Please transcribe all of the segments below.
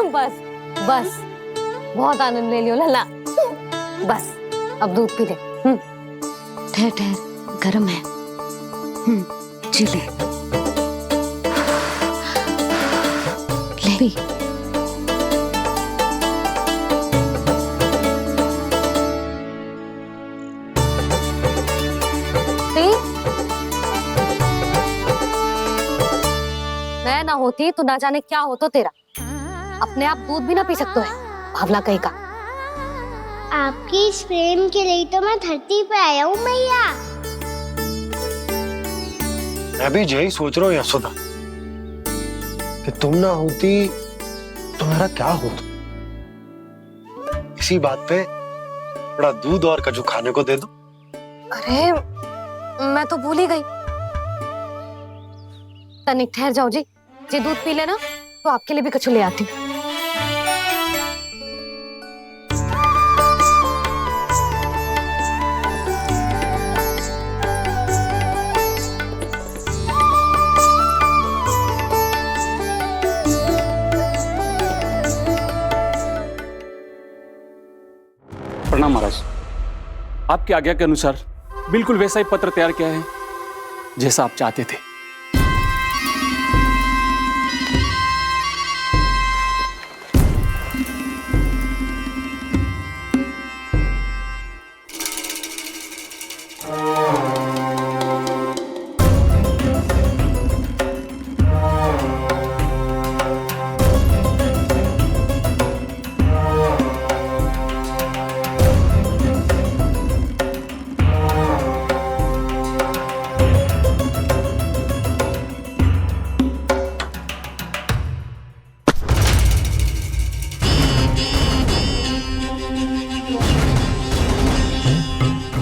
बस बस, बहुत आनंद ले लियो लल्ला। बस अब दूध पी ले। ठहर ठहर, गर्म है। जी ले ले। मैं ना होती तो ना जाने क्या हो तो तेरा। अपने आप दूध भी ना पी सकते है, भावला कहीं का। आपकी इस प्रेम के लिए तो मैं धरती पे आया हूँ मैया। मैं भी यही सोच रहा हूँ यशोदा कि तुम ना होती तो मेरा क्या होता। इसी बात पे थोड़ा दूध और कजू खाने को दे दो। अरे मैं तो भूल ही गई। तनिक ठहर जाओ जी, दूध पी लेना तो आपके लिए भी कछु ले आती हूँ। प्रणाम महाराज। आपकी आज्ञा के अनुसार बिल्कुल वैसा ही पत्र तैयार किया है जैसा आप चाहते थे।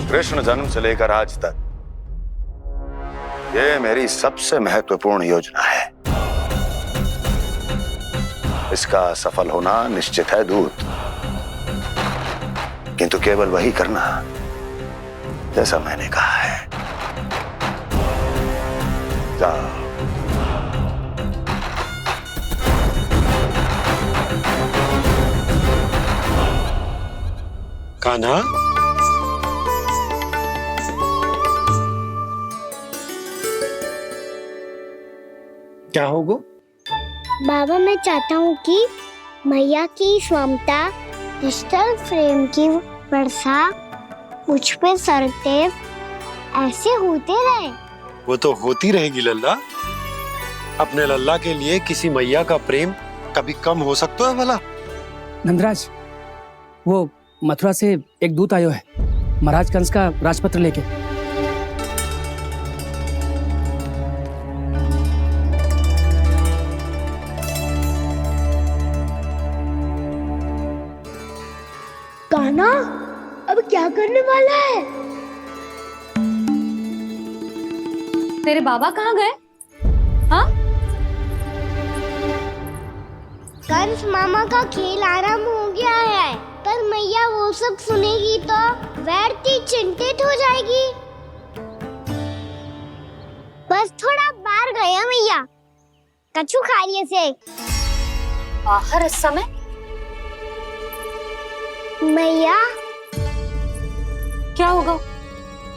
कृष्ण जन्म से लेकर आज तक ये मेरी सबसे महत्वपूर्ण योजना है। इसका सफल होना निश्चित है दूत, किंतु केवल वही करना जैसा मैंने कहा है। जाओ। कान्हा, क्या होगा? बाबा मैं चाहता हूँ कि मैया की ममता क्रिस्टल फ्रेम की वर्षा मुझ पे सरते ऐसे होते रहे। वो तो होती रहेगी लल्ला। अपने लल्ला के लिए किसी मैया का प्रेम कभी कम हो सकता है भला? नंदराज, वो मथुरा से एक दूत आयो है महाराज कंस का राजपत्र लेके। कान्हा अब क्या करने वाला है? तेरे बाबा कहाँ गए? हाँ? कंस मामा का खेल आरंभ हो गया है, पर मैया वो सब सुनेगी तो व्यर्थ चिंतित हो जाएगी। बस थोड़ा बाहर गया मैया, कछु खा लिया से। बाहर इस समय? मैया क्या होगा?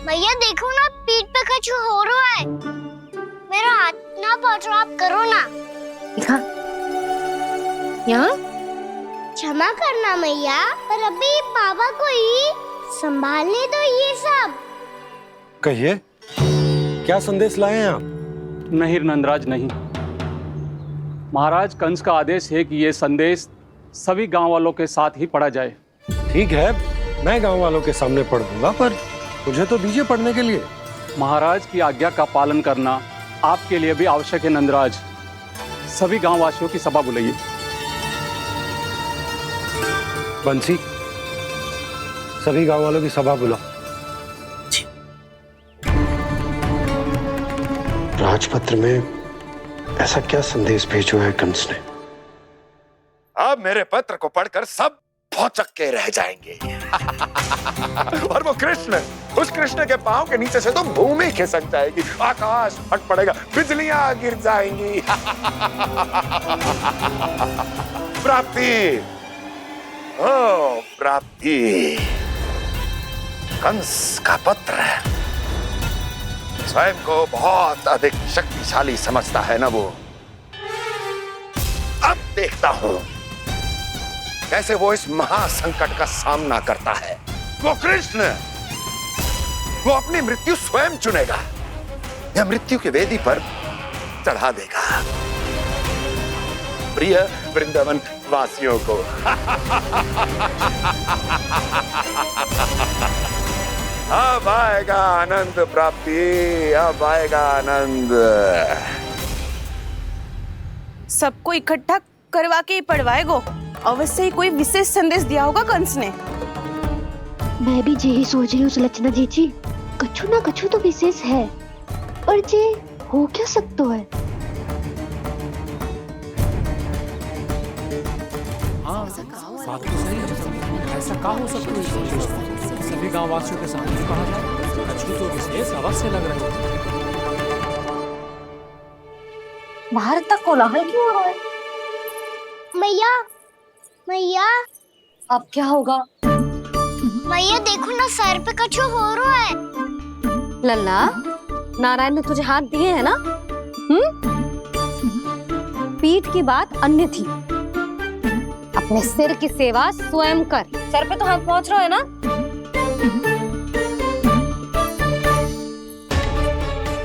मैया देखो ना, पीठ पे कछु हो रहा है। मेरा हाथ ना पकड़ो, आप करो ना। दिखा यहाँ। क्षमा करना मैया, पर अभी बाबा को ही संभालने दो ये सब। कहिए, क्या संदेश लाए हैं आप? नहीं नंदराज नहीं। महाराज कंस का आदेश है कि ये संदेश सभी गांव वालों के साथ ही पढ़ा जाए। ठीक है, मैं गांव वालों के सामने पढ़ दूंगा, पर मुझे तो दीजिए पढ़ने के लिए। महाराज की आज्ञा का पालन करना आपके लिए भी आवश्यक है नंदराज। सभी गांव वासियों की सभा बुलाइए। बंसी, सभी गांव वालों की सभा बुलाओ। राजपत्र में ऐसा क्या संदेश भेजो है कंस ने? अब मेरे पत्र को पढ़कर सब भौचक के रह जाएंगे। और वो कृष्ण, उस कृष्ण के पांव के नीचे से तो भूमि खिसक जाएगी, आकाश फट पड़ेगा, बिजलियां गिर जाएंगी। प्राप्ति, ओ प्राप्ति, कंस का पुत्र स्वयं को बहुत अधिक शक्तिशाली समझता है ना वो। अब देखता हूं कैसे वो इस महासंकट का सामना करता है। वो कृष्ण, वो अपनी मृत्यु स्वयं चुनेगा या मृत्यु की वेदी पर चढ़ा देगा प्रिय वृंदावन वासियों को। अब आएगा आनंद प्राप्ति, अब आएगा आनंद। सबको इकट्ठा करवा के ही पढ़वाएगो। अवश्य ही कोई विशेष संदेश दिया होगा कंस ने। मैं भी यही सोच रही हूँ सुलक्षणा जीजी, कछु ना कछु तो विशेष है, पर जे हो क्या सकता है? ऐसा क्या हो सकता है? सभी गांव वासियों के सामने कहा जाए, कछु तो विशेष अवश्य लग रहे हैं। बाहर इतना कोलाहल क्यों हो रहा है? मैया, मैया, अब क्या होगा? मैया देखो ना, सर पे कछु हो रहा है। लल्ला, नारायण ने तुझे हाथ दिए हैं ना? पीठ की बात अन्य थी। अपने सिर की सेवा स्वयं कर। सर पे तो हाथ पहुंच रहा है ना?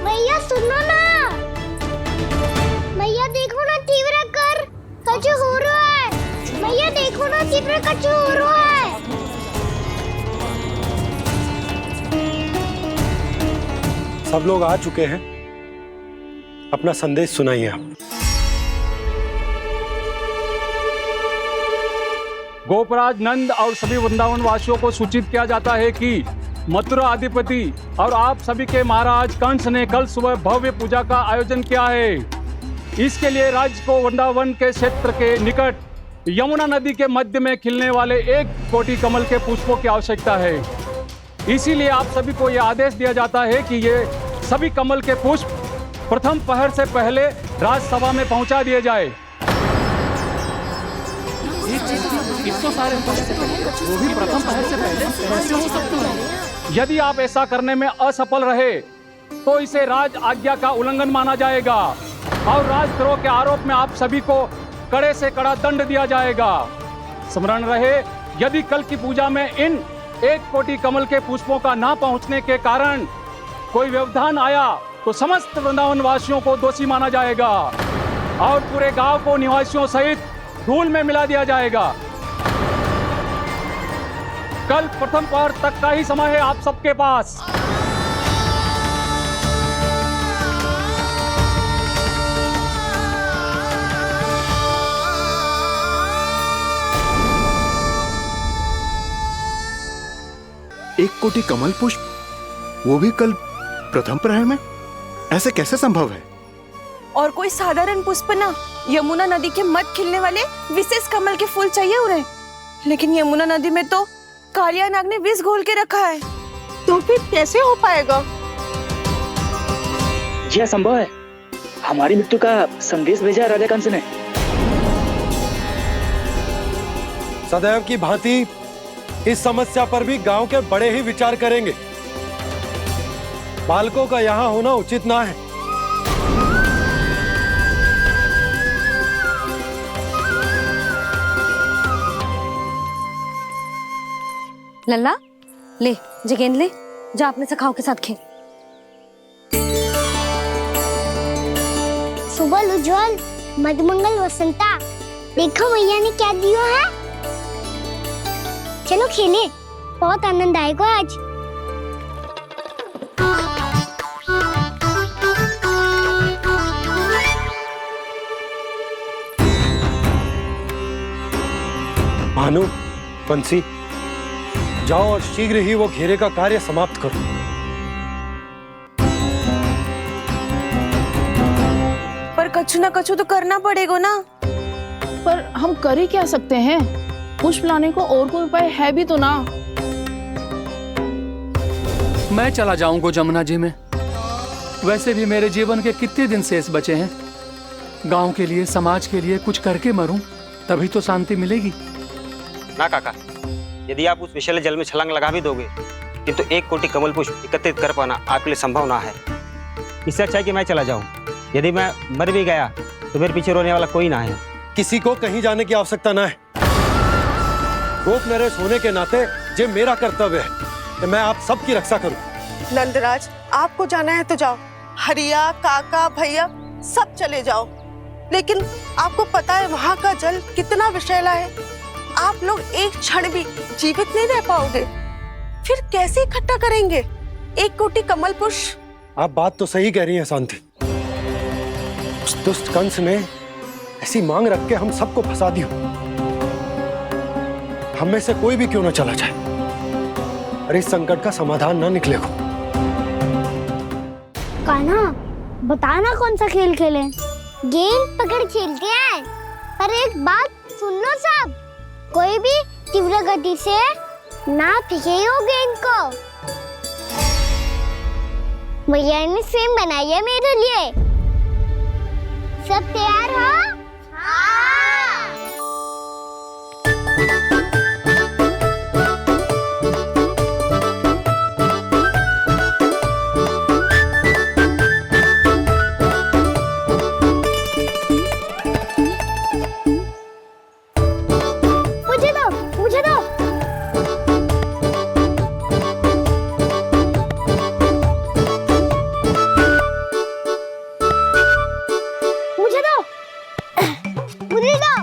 मैया सुनो ना, मैया देखो ना, तीव्र कर कछु हो रहा है। मैया देखो ना, तीव्र कछु हो रहा है। सब लोग आ चुके हैं, अपना संदेश सुनाइए आप। गोपराज नंद और सभी वृंदावन वासियों को सूचित किया जाता है कि मथुरा अधिपति और आप सभी के महाराज कंस ने कल सुबह भव्य पूजा का आयोजन किया है। इसके लिए राज्य को वृंदावन के क्षेत्र के निकट यमुना नदी के मध्य में खिलने वाले 1 कोटि कमल के पुष्पों की आवश्यकता है। इसीलिए आप सभी को यह आदेश दिया जाता है कि ये सभी कमल के पुष्प प्रथम पहर से पहले राजसभा में पहुंचा दिए जाए। वो भी प्रथम पहर से पहले कैसे हो सकता है? यदि आप ऐसा करने में असफल रहे तो इसे राज आज्ञा का उल्लंघन माना जाएगा और राजद्रोह के आरोप में आप सभी को कड़े से कड़ा दंड दिया जाएगा। स्मरण रहे, यदि कल की पूजा में इन 1 कोटि कमल के पुष्पों का ना पहुंचने के कारण कोई व्यवधान आया तो समस्त वृंदावन वासियों को दोषी माना जाएगा और पूरे गांव को निवासियों सहित धूल में मिला दिया जाएगा। कल प्रथम पहर तक का ही समय है आप सबके पास। एक कोटि कमल पुष्प, वो भी कल प्रथम प्रहर में? ऐसे कैसे संभव है? और कोई साधारण पुष्प ना, यमुना नदी के मध्य खिलने वाले विशेष कमल के फूल चाहिए उन्हें। लेकिन यमुना नदी में तो कालिया नाग ने विष घोल के रखा है, तो फिर कैसे हो पाएगा? जी असंभव है। हमारी मृत्यु का संदेश भेजा राजा कंस ने। सदैव की भांति इस समस्या पर भी गांव के बड़े ही विचार करेंगे। बालकों का यहाँ होना उचित ना है। लल्ला, ले जे गेंद ले, जा अपने सखाओं के साथ खेल। सुबह उज्जवल, मधुमंगल वसंता, देखो भैया ने क्या दिया है। चलो खेले, बहुत आनंद आएगा आज। भानु, बंसी, जाओ और शीघ्र ही वो घेरे का कार्य समाप्त करो। पर कछु ना कछु तो करना पड़ेगा ना। पर हम कर ही क्या सकते हैं? पुष्प लाने को और कोई उपाय है भी तो ना। मैं चला जाऊंगा जमुना जी में। वैसे भी मेरे जीवन के कितने दिन शेष बचे हैं। गांव के लिए, समाज के लिए कुछ करके मरूं, तभी तो शांति मिलेगी। ना काका, यदि आप उस विषैले जल में छलांग लगा भी दोगे, किंतु 1 कोटि कमल पुष्प एकत्रित कर पाना आपके लिए संभव ना है। इससे अच्छा है कि मैं चला जाऊं। यदि मैं मर भी गया तो मेरे पीछे रोने वाला कोई ना है। किसी को कहीं जाने की आवश्यकता ना है। गोप नरेश होने के नाते ये मेरा कर्तव्य है कि मैं आप सबकी रक्षा करूं। नंदराज, आपको जाना है तो जाओ। हरिया, काका, भैया सब चले जाओ। लेकिन आपको पता है वहाँ का जल कितना विषैला है। आप लोग एक क्षण भी जीवित नहीं रह पाओगे। फिर कैसे इकट्ठा करेंगे 1 कोटि कमल पुष्प? आप बात तो सही कह रही हैं शांति। उस दुष्ट कंस ने ऐसी मांग रख के हम सबको फंसा दी। हम में से कोई भी क्यों ना चला जाए और इस संकट का समाधान ना निकले को। कान्हा, बताना कौन सा खेल खेलें? गेंद पकड़ खेलते हैं। पर एक बात सुन लो सब, कोई भी तीव्र गति से ना फेंके हो गेंद को। मैया ने स्वयं बनाई है मेरे लिए। सब तैयार हो? हाँ। मुझे दो, मुझे दो। मुझे दो, मुझे दो।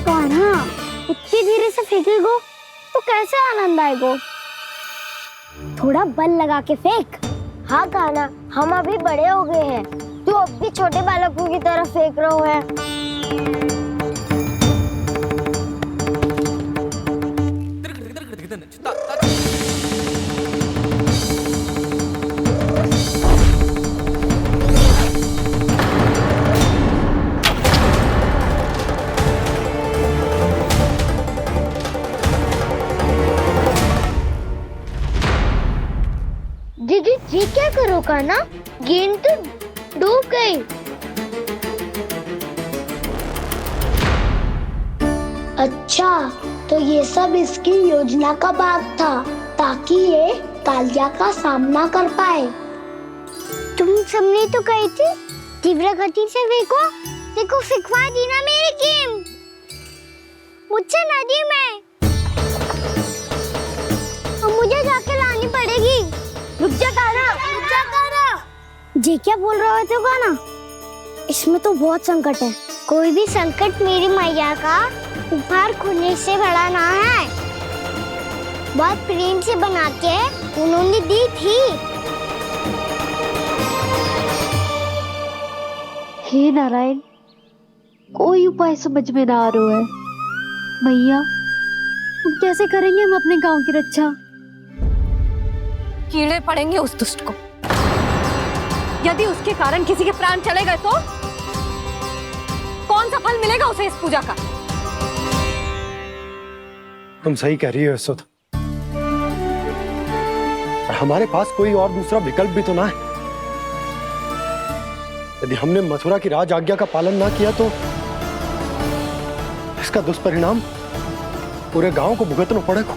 कान्हा, इतनी धीरे से फेंकेगो तो कैसे आनंद आएगो? थोड़ा बल लगा के फेंक। हाँ कान्हा, हम अभी बड़े हो गए हैं, तू अब भी छोटे बालकों की तरह फेंक रहा है। दीदी जी क्या करो कान्हा? गेंद तो डूब गई। अच्छा, तो ये सब इसकी योजना का भाग था ताकि ये कालिया का सामना कर पाए। तुम सबने तो कही थी तीव्र गति से फेंको। देखो सिखवा दी ना मेरी गेम। मुझसे नदी में। अब मुझे जाके लानी पड़ेगी। रुक जा कान्हा, रुक जा कान्हा। जी क्या बोल रहे थे कान्हा? इसमें तो बहुत संकट है। कोई भी संकट मेरी मैया का उपहार खुलने से बड़ा ना है। बहुत प्रेम से बना के उन्होंने दी थी। हे नारायण, कोई उपाय समझ में ना आ रहा है। मैया, अब कैसे करेंगे हम अपने गांव की रक्षा? कीड़े पड़ेंगे उस दुष्ट को। यदि उसके कारण किसी के प्राण चले गए तो कौन सा फल मिलेगा उसे इस पूजा का? तुम सही कह रही हो यशोदा। हमारे पास कोई और दूसरा विकल्प भी तो ना है। यदि हमने मथुरा की राज आज्ञा का पालन ना किया तो इसका दुष्परिणाम पूरे गांव को भुगतना पड़ेगा।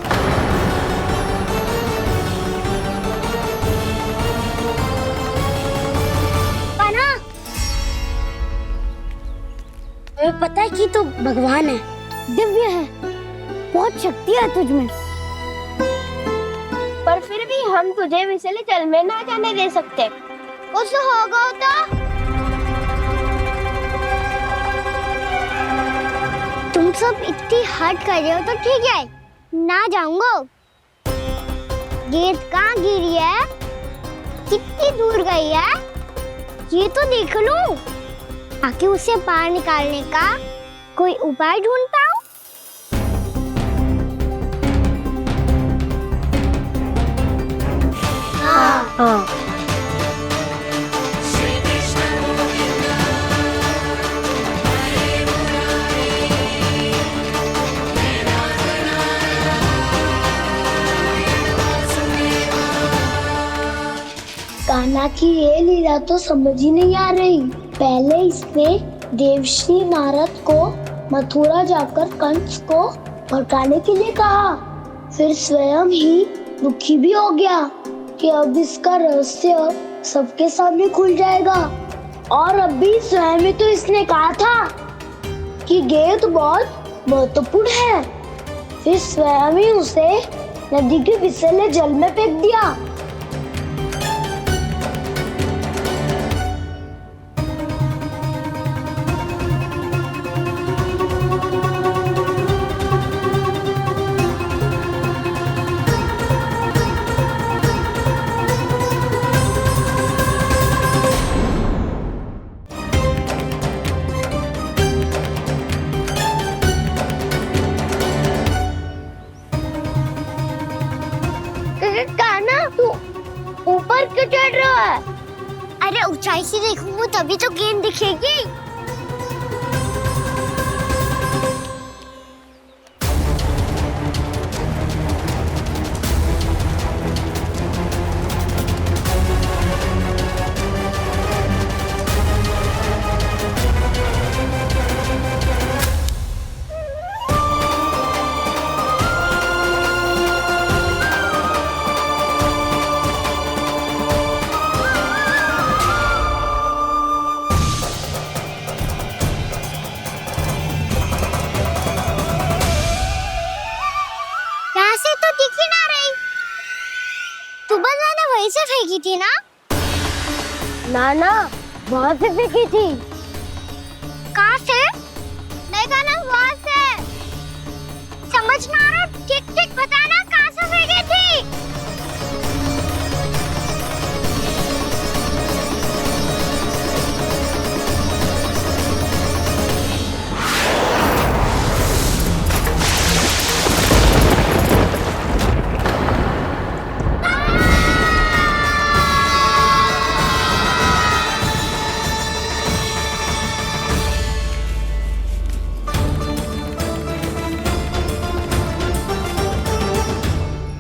तुम्हें पता है कि तू भगवान है, दिव्य है, बहुत शक्ति है तुझमें। पर फिर भी हम तुझे विषैले जल में ना जाने दे सकते। कुछ होगा तो तुम सब इतनी हट कर रहे हो तो ठीक है, ना जाऊंगा। गेंद कहाँ गिरी है, कितनी दूर गई है, ये तो देख लूं। ताकि उसे बाहर निकालने का कोई उपाय ढूंढ पाओ? हाँ। कान्हा की ये लीला तो समझ ही नहीं आ रही। पहले इसने देवश्री नारद को मथुरा जाकर कंस को भड़काने के लिए कहा, फिर स्वयं ही दुखी भी हो गया कि अब इसका रहस्य सबके सामने खुल जाएगा। और अब भी स्वयं ही तो इसने कहा था कि गेंद बहुत महत्वपूर्ण है, फिर स्वयं ही उसे नदी के विषैले जल में फेंक दिया। कान्हा, तू ऊपर क्यों चढ़ रहा है? अरे ऊंचाई से देखूंगा तभी तो गेंद दिखेगी। वहीं से फेंकी थी ना? ना, वहाँ से फेंकी थी। कहाँ से? नहीं कहना वहाँ से। समझ ना आ रहा, ठीक बताना कहाँ से फेंकी थी?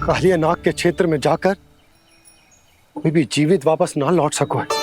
कालिया नाग के क्षेत्र में जाकर कोई भी जीवित वापस ना लौट सको है।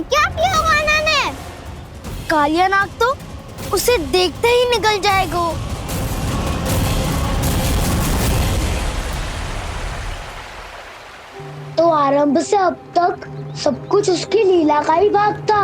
क्या किया कान्हा ने? कालिया नाग तो उसे देखते ही निकल जाएगा। तो आरंभ से अब तक सब कुछ उसकी लीला का ही भाग था।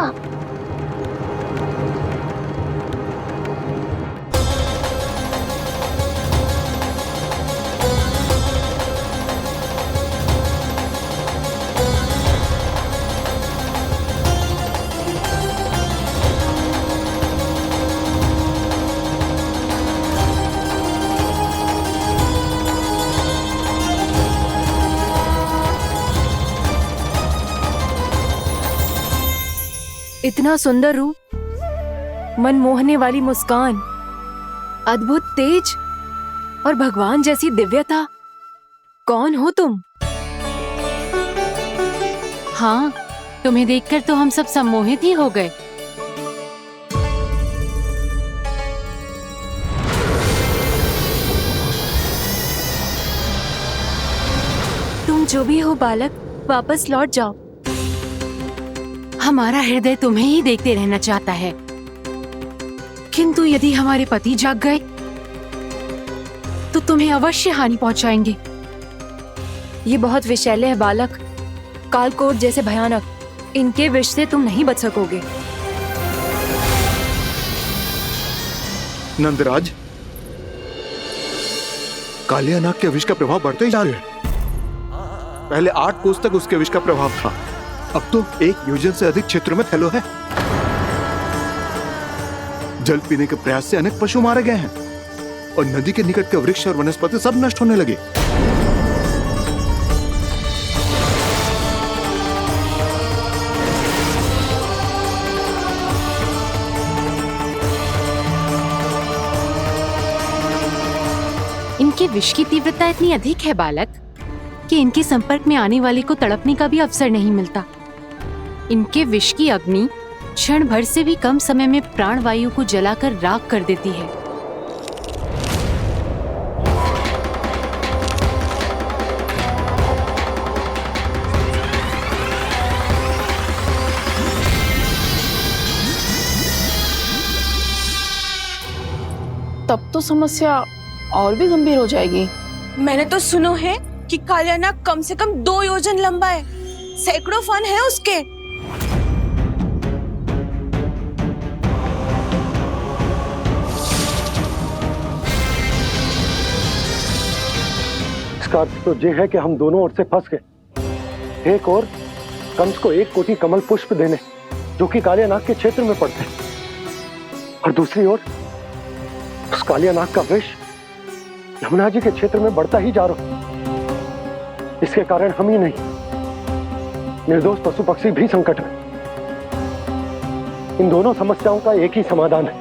इतना सुंदर रूप, मनमोहने वाली मुस्कान, अद्भुत तेज और भगवान जैसी दिव्यता। कौन हो तुम? हाँ, तुम्हें देखकर तो हम सब सम्मोहित ही हो गए। तुम जो भी हो बालक, वापस लौट जाओ। हमारा हृदय तुम्हें ही देखते रहना चाहता है, किंतु यदि हमारे पति जाग गए तो तुम्हें अवश्य हानि पहुंचाएंगे। ये बहुत विषैले है बालक, कालकोट जैसे भयानक। इनके विष से तुम नहीं बच सकोगे। नंदराज, कालिया नाग के विष का प्रभाव बढ़ते ही जा रहा है। पहले 8 कोस तक उसके विष का प्रभाव था, अब तो 1 योजन से अधिक क्षेत्र में फैलो है। जल पीने के प्रयास से अनेक पशु मारे गए हैं और नदी के निकट के वृक्ष और वनस्पति सब नष्ट होने लगे। इनके विष की तीव्रता इतनी अधिक है बालक कि इनके संपर्क में आने वाले को तड़पने का भी अवसर नहीं मिलता। इनके विष की अग्नि क्षण भर से भी कम समय में प्राण वायु को जलाकर राख कर देती है। तब तो समस्या और भी गंभीर हो जाएगी। मैंने तो सुनो है कि कालिया नाग कम से कम 2 योजन लंबा है, सैकड़ों फन है उसके। इसका अर्थ तो ये है कि हम दोनों ओर से फंस गए। एक और कंस को 1 कोटि कमल पुष्प देने जो कि कालिया नाग के क्षेत्र में पड़ते हैं, और दूसरी ओर उस कालिया नाग का विष यमुना जी के क्षेत्र में बढ़ता ही जा रहा। इसके कारण हम ही नहीं, निर्दोष पशु पक्षी भी संकट में। इन दोनों समस्याओं का एक ही समाधान है,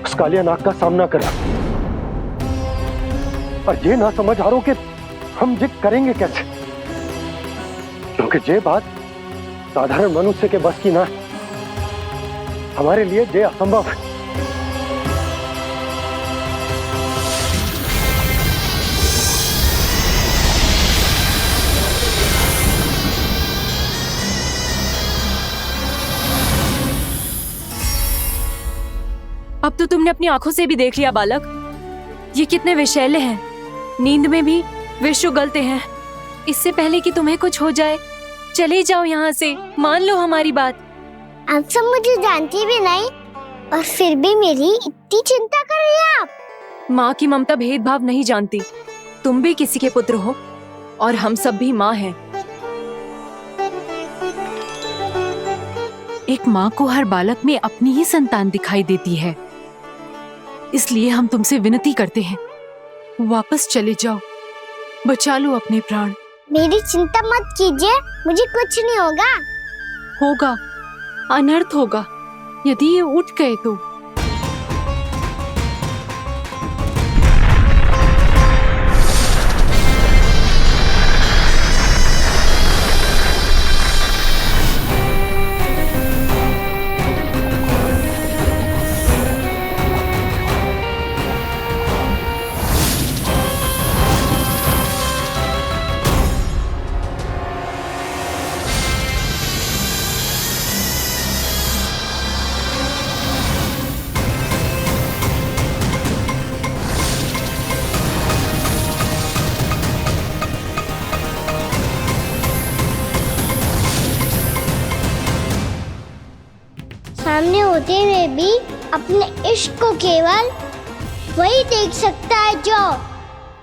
उस कालिया नाग का सामना करना। और ये ना समझ आ रहा कि हम ये करेंगे कैसे, क्योंकि ये बात साधारण मनुष्य के बस की ना है। हमारे लिए ये असंभव है। अब तो तुमने अपनी आंखों से भी देख लिया बालक, ये कितने विषैले हैं। नींद में भी विष उगलते हैं। इससे पहले कि तुम्हें कुछ हो जाए, चले जाओ यहाँ से, मान लो हमारी बात। आप सब मुझे जानती भी नहीं और फिर भी मेरी इतनी चिंता कर रही हैं आप। माँ की ममता भेदभाव नहीं जानती। तुम भी किसी के पुत्र हो और हम सब भी माँ हैं। एक माँ को हर बालक में अपनी ही संतान दिखाई देती है, इसलिए हम तुमसे विनती करते हैं, वापस चले जाओ, बचा लो अपने प्राण। मेरी चिंता मत कीजिए, मुझे कुछ नहीं होगा। होगा, अनर्थ होगा यदि ये उठ गए तो। सामने होते हुए भी अपने इश्क को केवल वही देख सकता है जो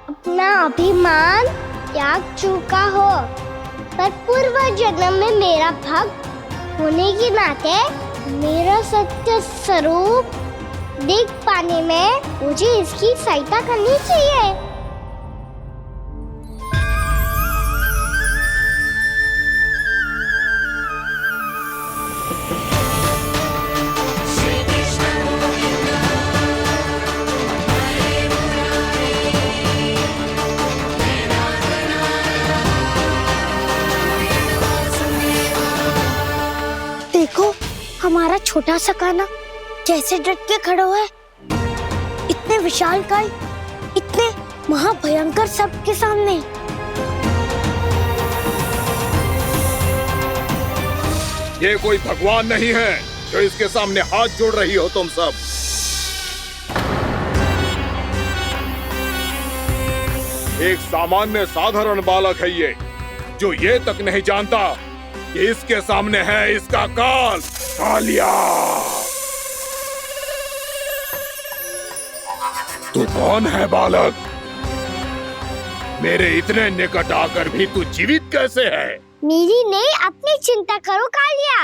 अपना अभिमान त्याग चुका हो। पर पूर्व जन्म में मेरा भक्त होने के नाते मेरा सत्य स्वरूप देख पाने में मुझे इसकी सहायता करनी चाहिए। हमारा छोटा सा कान्हा कैसे डट के खड़ा हुआ है, इतने विशालकाय, इतने महाभयंकर सबके सामने। ये कोई भगवान नहीं है जो इसके सामने हाथ जोड़ रही हो तुम सब। एक सामान्य साधारण बालक है ये, जो ये तक नहीं जानता कि इसके सामने है इसका काल, कालिया। तू कौन है बालक? मेरे इतने निकट आकर भी तू जीवित कैसे है? मेरी नहीं, अपनी चिंता करो कालिया।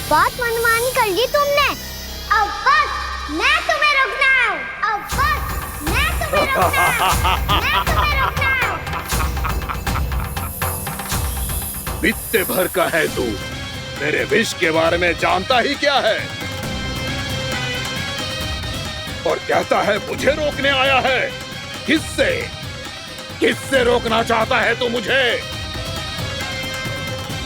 बहुत मनमानी कर ली तुमने। अब बस, मैं तुम्हें रोकना हूँ। अब बस, मैं तुम्हें रोकना हूँ। मैं तुम्हें रोकना हूँ। बित्ते भर का है तू, मेरे विष के बारे में जानता ही क्या है? और कहता है मुझे रोकने आया है। किससे? किससे रोकना चाहता है तू मुझे?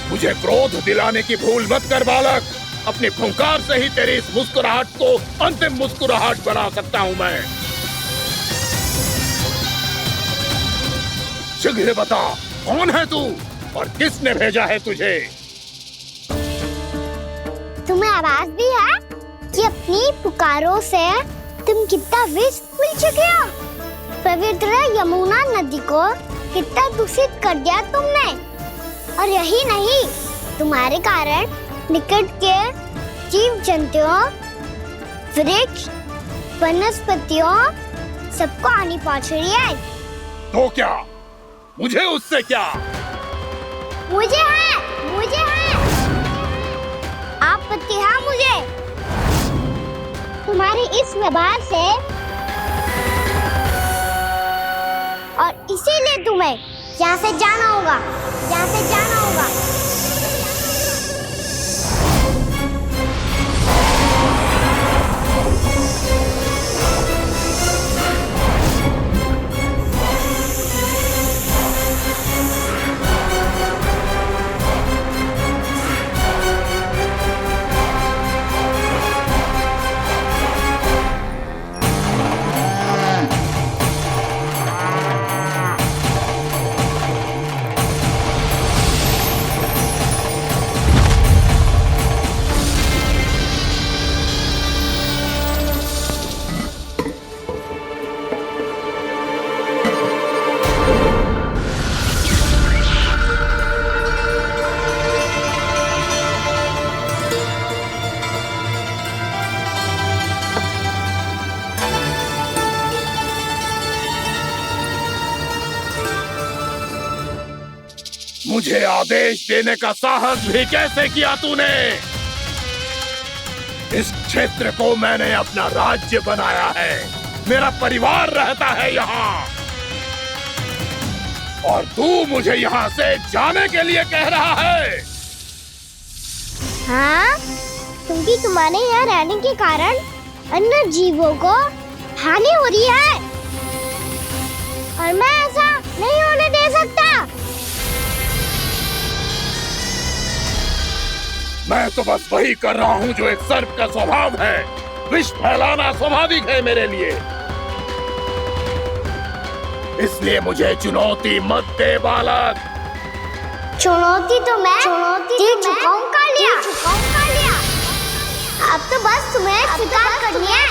मुझे क्रोध दिलाने की भूल मत कर बालक। अपनी फुंकार से ही तेरी इस मुस्कुराहट को अंतिम मुस्कुराहट बना सकता हूं मैं। शीघ्र बता, कौन है तू और किसने भेजा है तुझे? तुम्हें आवाज भी है कि अपनी पुकारों से तुम कितना विष भूल चुके हो। पवित्र यमुना नदी को कितना दूषित कर दिया तुमने। और यही नहीं, तुम्हारे कारण निकट के जीव जंतुओं, वृक्ष, वनस्पतियों सबको हानि पहुंच रही है। तो क्या? मुझे उससे क्या? मुझे है। आपत्ति है मुझे तुम्हारी इस व्यवहार से, और इसीलिए तुम्हें यहाँ से जाना होगा। यहाँ से जाना होगा। मुझे आदेश देने का साहस भी कैसे किया तूने? इस क्षेत्र को मैंने अपना राज्य बनाया है, मेरा परिवार रहता है यहाँ, और तू मुझे यहाँ से जाने के लिए कह रहा है? हाँ, क्योंकि तुम्हारे यहाँ रहने के कारण अन्य जीवों को हानि हो रही है, और मैं ऐसा नहीं होने दे सकता। मैं तो बस वही कर रहा हूँ जो एक सर्प का स्वभाव है। विष फैलाना स्वाभाविक है मेरे लिए, इसलिए मुझे चुनौती मत दे बालक। चुनौती तो मैं दे चुका हूँ कालिया। अब तो बस तुम्हें स्वीकार करनी है।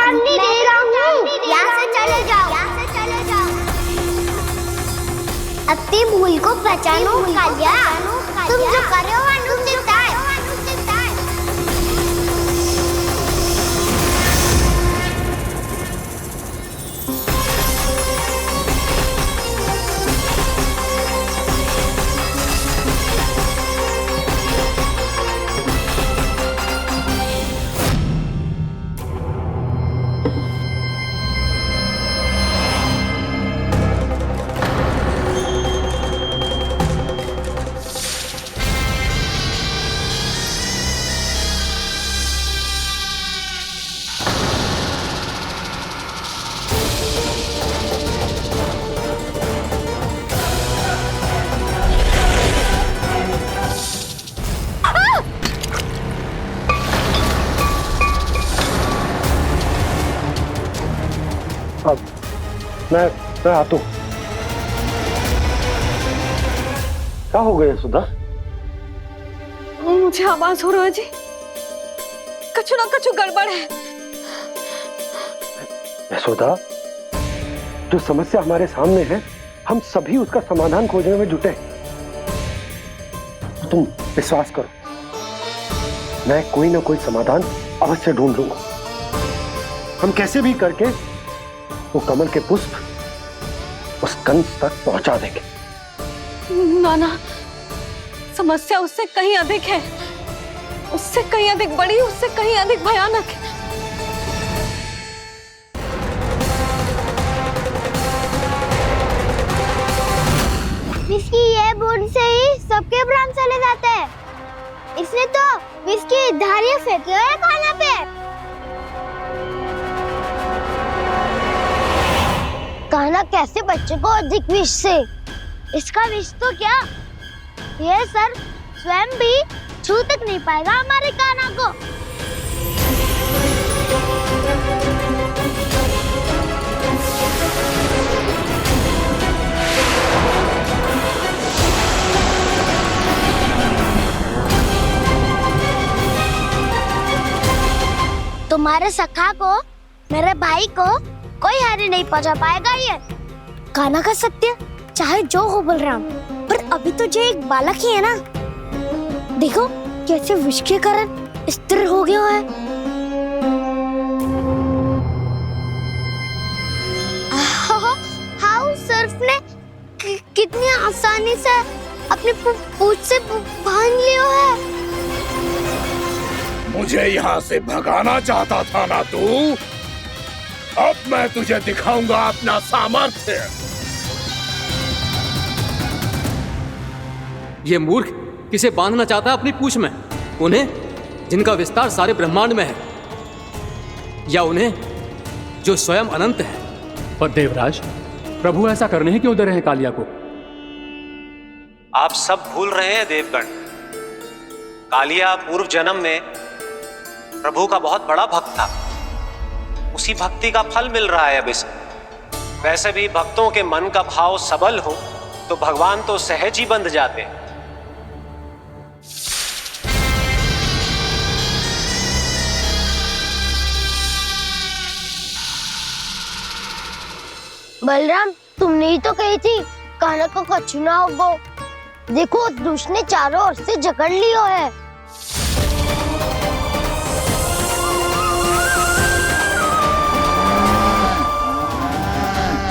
नहीं दे रहा हूँ। यहाँ से चले जाओ, यहाँ से चले जाओ। अपनी भूल को पहचानो कालिया। तुम जो कर रहे हो अनुचित है। अब मैं आता हूँ। क्या हो गया सुधा? मुझे आवाज हो रहा है जी, कछु ना कछु गड़बड़ है। यशोदा, जो समस्या हमारे सामने है, हम सभी उसका समाधान खोजने में जुटे। तुम विश्वास करो, मैं कोई ना कोई समाधान अवश्य ढूंढ लूंगा। हम कैसे भी करके वो कमल के पुष्प उस कंस तक पहुंचा देंगे। नाना, समस्या उससे कहीं अधिक है, उससे कहीं अधिक बड़ी, उससे कहीं अधिक भयानक है। विस्की ये बूंद से ही सबके प्राण चले जाते हैं। इसने तो विस्की धारियां फेंकी है खाना पे। कान्हा कैसे बच्चे को अधिक विष से? इसका विष तो क्या, ये सर स्वयं भी छू तक नहीं पाएगा हमारे कान्हा को। तुम्हारे सखा को, मेरे भाई को कोई हानि नहीं पहुंचा पाएगा। ये कान्हा का सत्य चाहे जो हो बलराम, पर अभी तो जो एक बालक ही है ना। देखो कैसे विष के कारण स्थिर हो गया है। हाउ सर्फ ने कितनी आसानी से अपनी पूंछ से बांध लिया है। मुझे यहाँ से भगाना चाहता था ना तू? अब मैं तुझे दिखाऊंगा अपना सामर्थ्य। ये मूर्ख किसे बांधना चाहता है अपनी पूंछ में? उन्हें जिनका विस्तार सारे ब्रह्मांड में है, या उन्हें जो स्वयं अनंत है? पर देवराज, प्रभु ऐसा करने ही क्यों दे रहे हैं कालिया को? आप सब भूल रहे हैं देवगण। कालिया पूर्व जन्म में प्रभु का बहुत बड़ा भक्त था। उसी भक्ति का फल मिल रहा है अब इसे। वैसे भी भक्तों के मन का भाव सबल हो तो भगवान तो सहज ही बंध जाते हैं। बलराम, तुमने ही तो कही थी कान्हा को कछु ना होगो। देखो उस दुष्ट ने चारों ओर से जकड़ लियो है।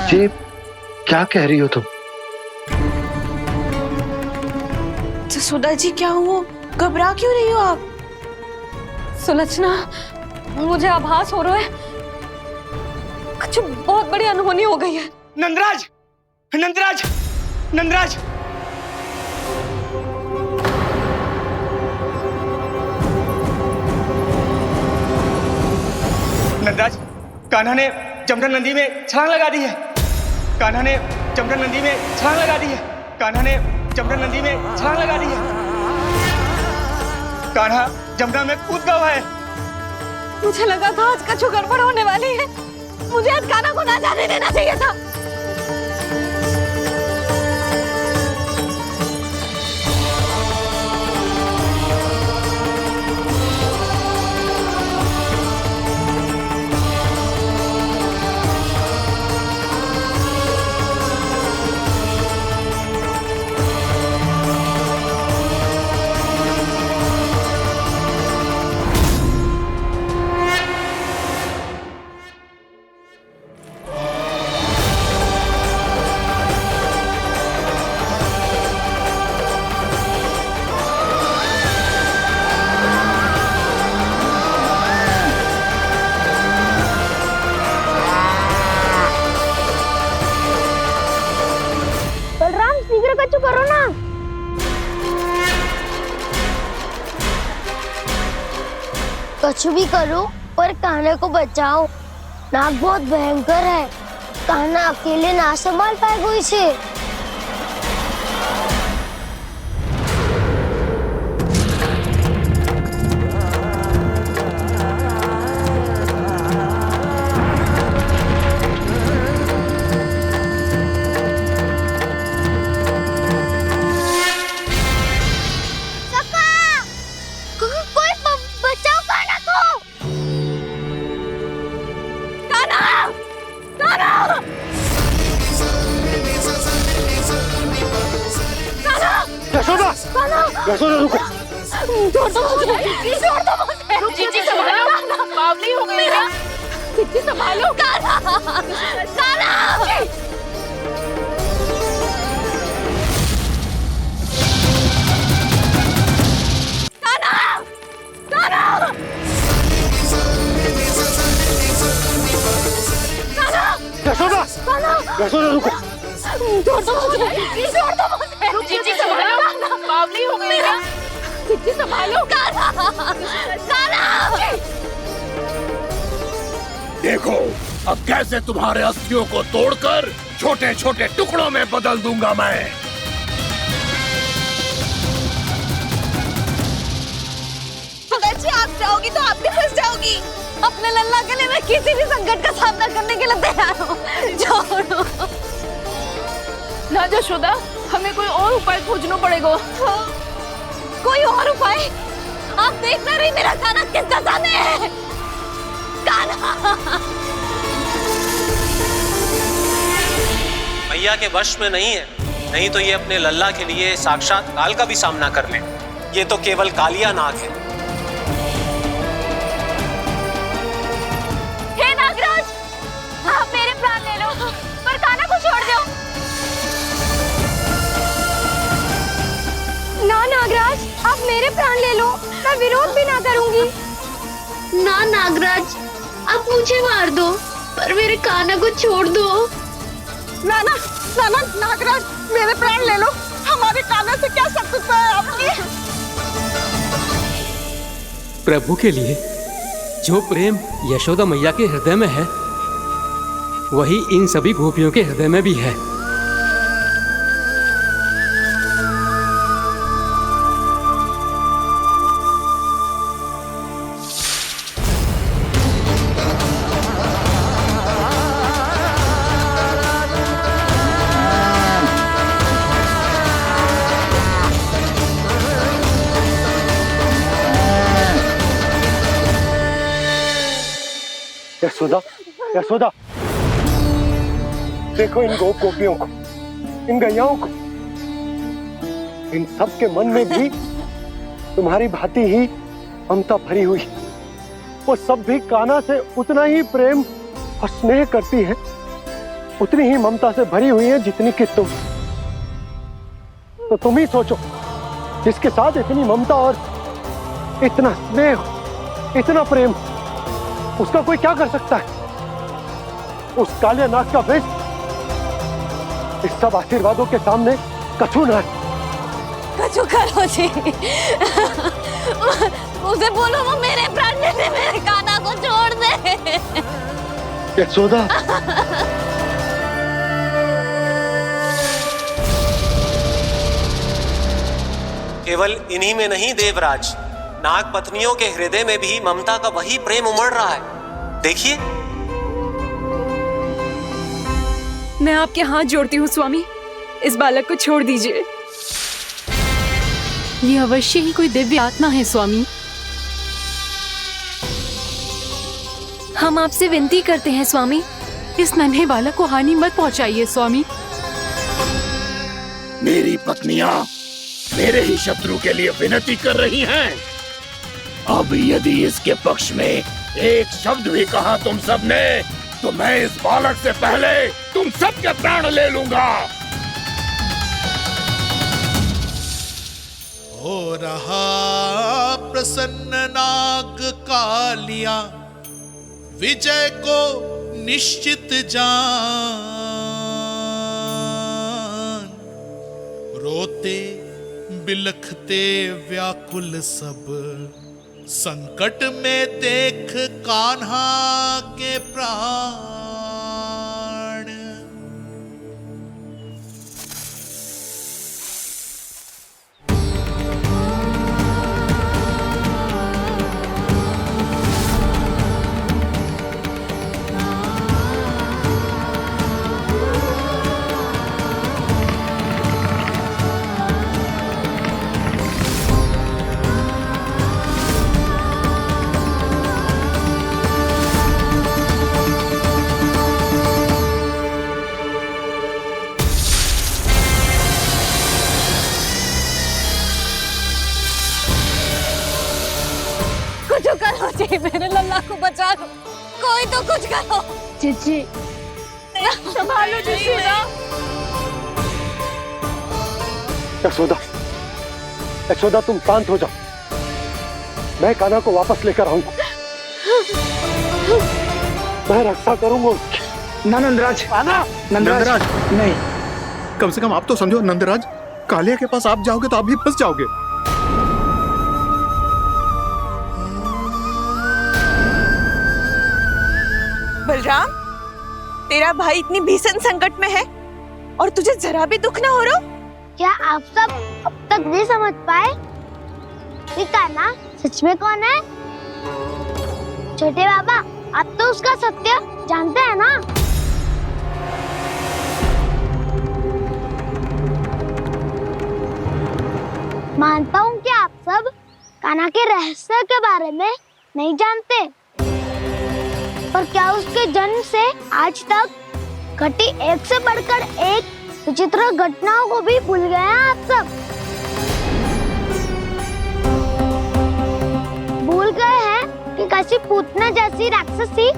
ये क्या कह रही हो तुम? सुधा जी, क्या हुआ? घबरा क्यों रही हो आप? सुलक्षणा, मुझे आभास हो रहा है कुछ बहुत बड़ी अनहोनी हो गई है। नंदराज, नंदराज, नंदराज! नंदराज, कान्हा ने जमुना नदी में छलांग लगा दी है। कान्हा ने जमुना नदी में छलांग लगा दी है। कान्हा ने जमुना नदी में छलांग लगा दी है। कान्हा जमुना में कूद गया है। मुझे लगा था आज कछु गड़बड़ होने वाली है। मुझे आज कान्हा को ना जाने देना चाहिए था। कुछ भी करो पर कान्हा को बचाओ। नाग बहुत भयंकर है, कान्हा अकेले ना संभाल पाएगा इसे। यशोदा, यशोदा रुको। छोड़ दो मुझे, छोड़ दो मुझे। रुक जीजी, संभालो, बावली हो गई है। जीजी संभालो। कान्हा, कान्हा। यशोदा, यशोदा रुको। छोड़ दो मुझे, छोड़ दो मुझे। रुक जीजी, संभालो, बावली हो गई है। जीजी संभालो। कान्हा, कान्हा। देखो अब कैसे तुम्हारे अस्थियों को तोड़कर छोटे छोटे टुकड़ों में बदल दूंगा मैं। अगर जी आप जाओगी तो आप भी फंस जाओगी। अपने लल्ला के लिए मैं किसी भी संकट का सामना करने के लिए तैयार हूँ। छोड़ो ना यशोदा, हमें कोई और उपाय खोजना पड़ेगा। कोई और उपाय? आप देख ना रही मेरा कान्हा किस दशा में है। कान्हा मैया के वश में नहीं है, नहीं तो ये अपने लल्ला के लिए साक्षात काल का भी सामना कर ले। ये तो केवल कालिया नाग है। हे नागराज, आप मेरे प्राण ले लो पर कान्हा को छोड़ दो। ना नागराज, आप मेरे प्राण ले लो, मैं विरोध भी ना करूंगी। ना नागराज, आप मुझे मार दो पर मेरे कान्हा को छोड़ दो। ना ना ना ना नागराज, मेरे प्राण ले लो, हमारे कान्हा से क्या शत्रुता है आपकी। प्रभु के लिए जो प्रेम यशोदा मैया के हृदय में है, वही इन सभी गोपियों के हृदय में भी है। यशोदा, यशोदा, देखो इन गोपियों को, इन गैयाओं को, इन सब के मन में भी तुम्हारी भांति ही ममता भरी हुई। वो सब भी कान्हा से उतना ही प्रेम और स्नेह करती हैं, उतनी ही ममता से भरी हुई हैं जितनी कि तुम। तो तुम ही सोचो, जिसके साथ इतनी ममता और इतना स्नेह, इतना प्रेम, उसका कोई क्या कर सकता है? उस कालिया नाग का विष इस सब आशीर्वादों के सामने कछु न है। कछु करो जी। उसे बोलो वो मेरे प्राण ले ले, मेरे कान्हा को छोड़ दे। यशोदा, केवल इन्हीं में नहीं देवराज, नाग पत्नियों के हृदय में भी ममता का वही प्रेम उमड़ रहा है। देखिए। मैं आपके हाथ जोड़ती हूँ स्वामी, इस बालक को छोड़ दीजिए। ये अवश्य ही कोई दिव्य आत्मा है स्वामी। हम आपसे विनती करते हैं स्वामी, इस नन्हे बालक को हानि मत पहुंचाइए स्वामी। मेरी पत्नियां मेरे ही शत्रु के लिए विनती कर रही हैं। अब यदि इसके पक्ष में एक शब्द भी कहा तुम सबने, तो मैं इस बालक से पहले तुम सबके प्राण ले लूंगा। हो रहा प्रसन्न नाग कालिया, विजय को निश्चित जान। रोते बिलखते व्याकुल सब संकट में देख कान्हा के प्राण। कुछ करो जी, मेरे लल्ला को बचा लो, कोई तो कुछ करो। जीजी संभालो जी सुना। यशोदा, यशोदा तुम शांत हो जाओ, मैं कान्हा को वापस लेकर आऊंगा, मैं रक्षा करूंगा उसकी। ना नंदराज, नंदराज नहीं। कम से कम आप तो समझो नंदराज, कालिया के पास आप जाओगे तो आप भी फंस जाओगे। बलराम, तेरा भाई इतनी भीषण संकट में है और तुझे जरा भी दुख ना हो रहा? क्या आप सब अब तक नहीं समझ पाए कि कान्हा सच में कौन है? छोटे बाबा, आप तो उसका सत्य जानते हैं ना? मानता हूँ कि आप सब कान्हा के रहस्य के बारे में नहीं जानते, पर क्या उसके जन्म से आज तक घटी एक से बढ़कर एक विचित्र घटनाओं को भी भूल गए हैं आप सब? भूल गए हैं कि कैसी पूतना जैसी राक्षसी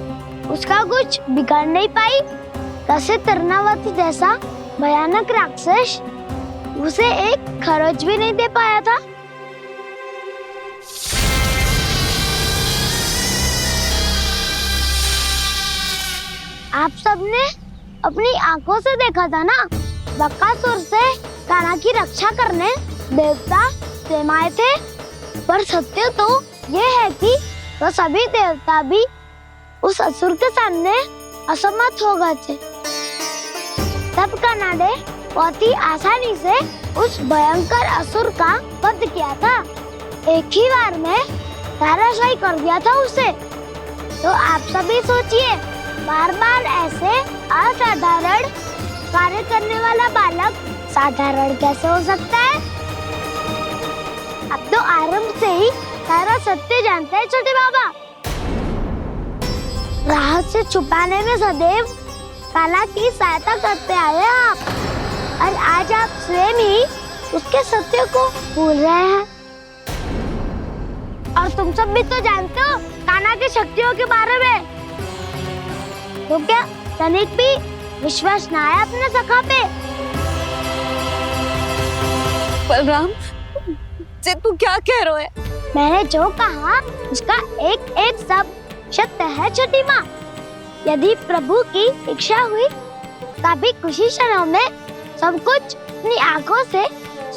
उसका कुछ बिगाड़ नहीं पाई, कैसे तरनावती जैसा भयानक राक्षस उसे एक खरोच भी नहीं दे पाया था। आप सबने अपनी आंखों से देखा था ना, बकासुर से कान्हा की रक्षा करने देवता स्वयं आए थे, पर सत्य तो ये है कि वह सभी देवता भी उस असुर के सामने असमर्थ हो गए थे। तब कान्हा ने बहुत ही आसानी से उस भयंकर असुर का वध किया था, एक ही बार में धराशायी कर दिया था उसे। तो आप सभी सोचिए, बार बार ऐसे असाधारण कार्य करने वाला बालक साधारण कैसे हो सकता है? अब तो आरंभ से ही सारा सत्य जानते हैं छोटे बाबा। रहस्य छुपाने में सदैव कान्हा की सहायता करते आए हैं आप, और आज आप स्वयं ही उसके सत्य को भूल रहे हैं। और तुम सब भी तो जानते हो कान्हा की शक्तियों के बारे में, तो क्या तनिक भी विश्वास ना है अपने सखा पे? बलराम जी, तू क्या कह रहे हो? मैंने जो कहा उसका एक एक शब्द सत्य है छोटी माँ। यदि प्रभु की इच्छा हुई तभी कुछ ही क्षणों में सब कुछ अपनी आंखों से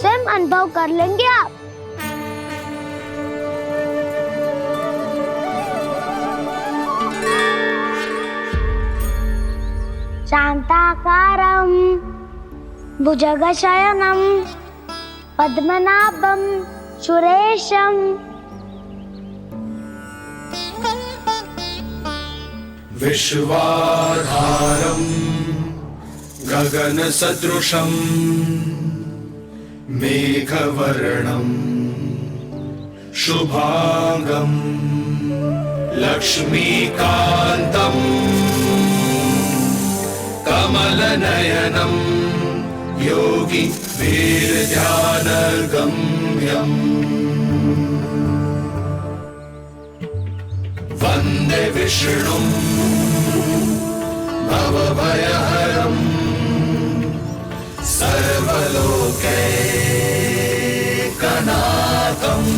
स्वयं अनुभव कर लेंगे आप। शांताकारं भुजगशयनं पद्मनाभं सुरेशं विश्वाधारं गगनसदृशं मेघवर्णं शुभांगं लक्ष्मीकान्तं कमलनयनं योगी वीरध्यानगम्यम् वन्दे विष्णुं भवभयहरं सर्वलोकैकनाथम्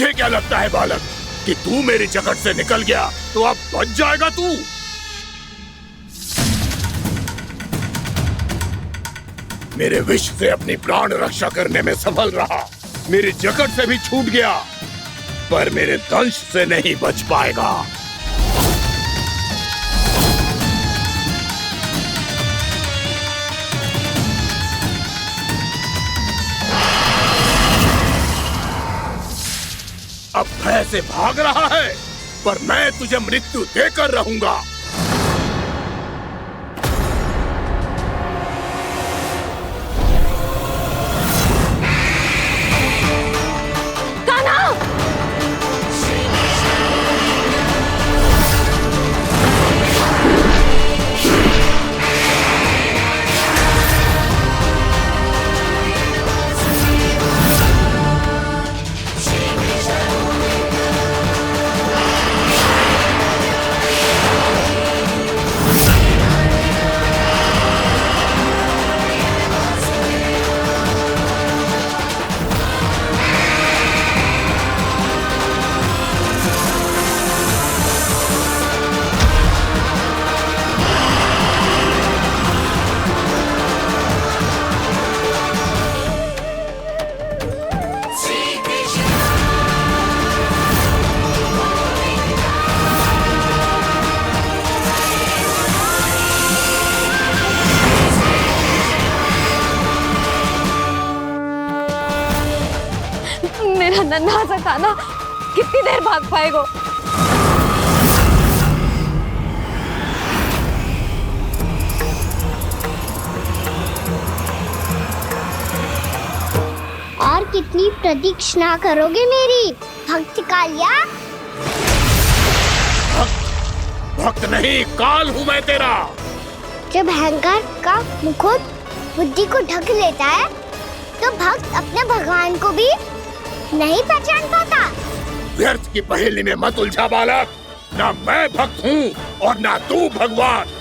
तुझे क्या लगता है बालक कि तू मेरी जकड़ से निकल गया तो अब बच जाएगा तू? मेरे विष से अपनी प्राण रक्षा करने में सफल रहा, मेरी जकड़ से भी छूट गया, पर मेरे दंश से नहीं बच पाएगा। अब भय से भाग रहा है, पर मैं तुझे मृत्यु देकर रहूंगा। मेरा नन्हा सा कान्हा कितनी देर भाग पाएगा? और कितनी प्रतीक्षा करोगे मेरी भक्त कालिया? भक्त नहीं, काल हूं मैं तेरा। जब अहंकार का मुकुट बुद्धि को ढक लेता है तो भक्त अपने भगवान को भी नहीं पहचान पाता। व्यर्थ की पहेली में मत उलझा बालक, ना मैं भक्त हूँ और ना तू भगवान।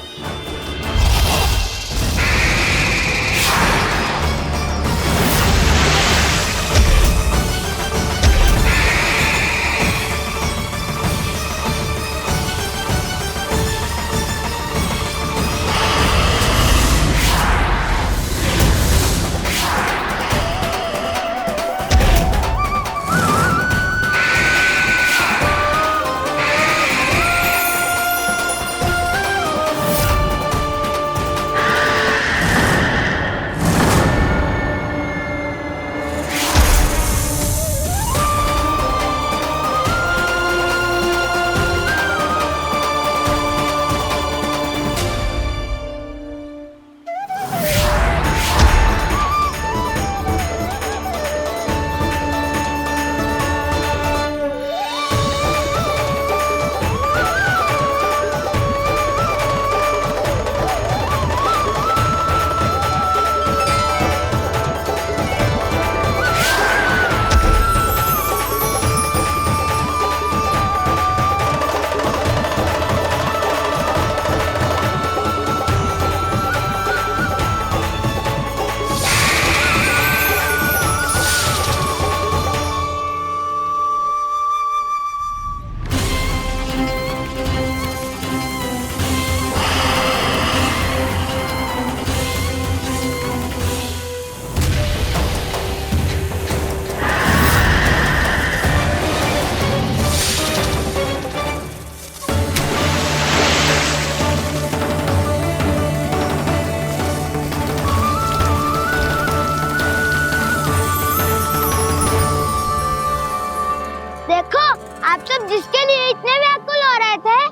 जिसके लिए इतने व्याकुल हो रहे थे,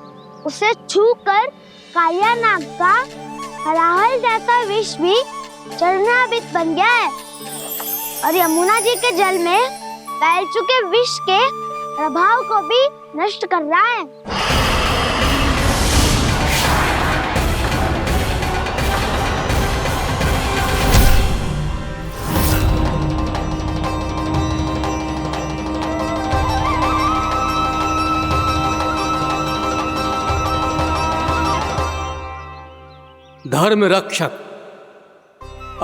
उसे छूकर कालिया नाग का हलाहल जैसा विष भी चरणामृत बन गया है और यमुना जी के जल में फैल चुके विष के प्रभाव को भी नष्ट कर रहा है। धर्म रक्षक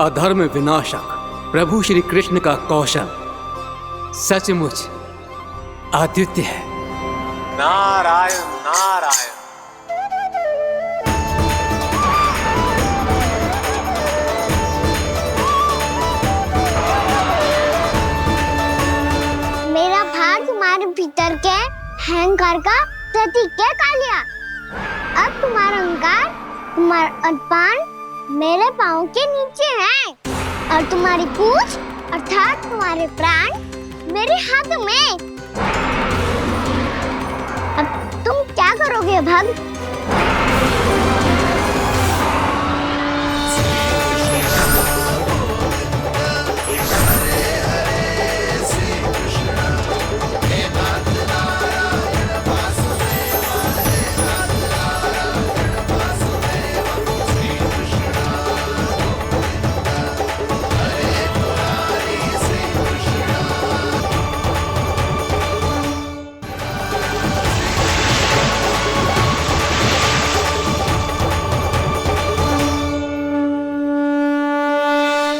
अधर्म विनाशक प्रभु श्री कृष्ण का कौशल सचमुच अद्वितीय है। नारायण नारायण। मेरा भार तुम्हारे भीतर के अहंकार का प्रतीक है कालिया। अब तुम्हारा अहंकार, तुम्हारा अभिमान मेरे पाँव के नीचे है और तुम्हारी पूंछ अर्थात तुम्हारे प्राण मेरे हाथ में। अब तुम क्या करोगे भक्त?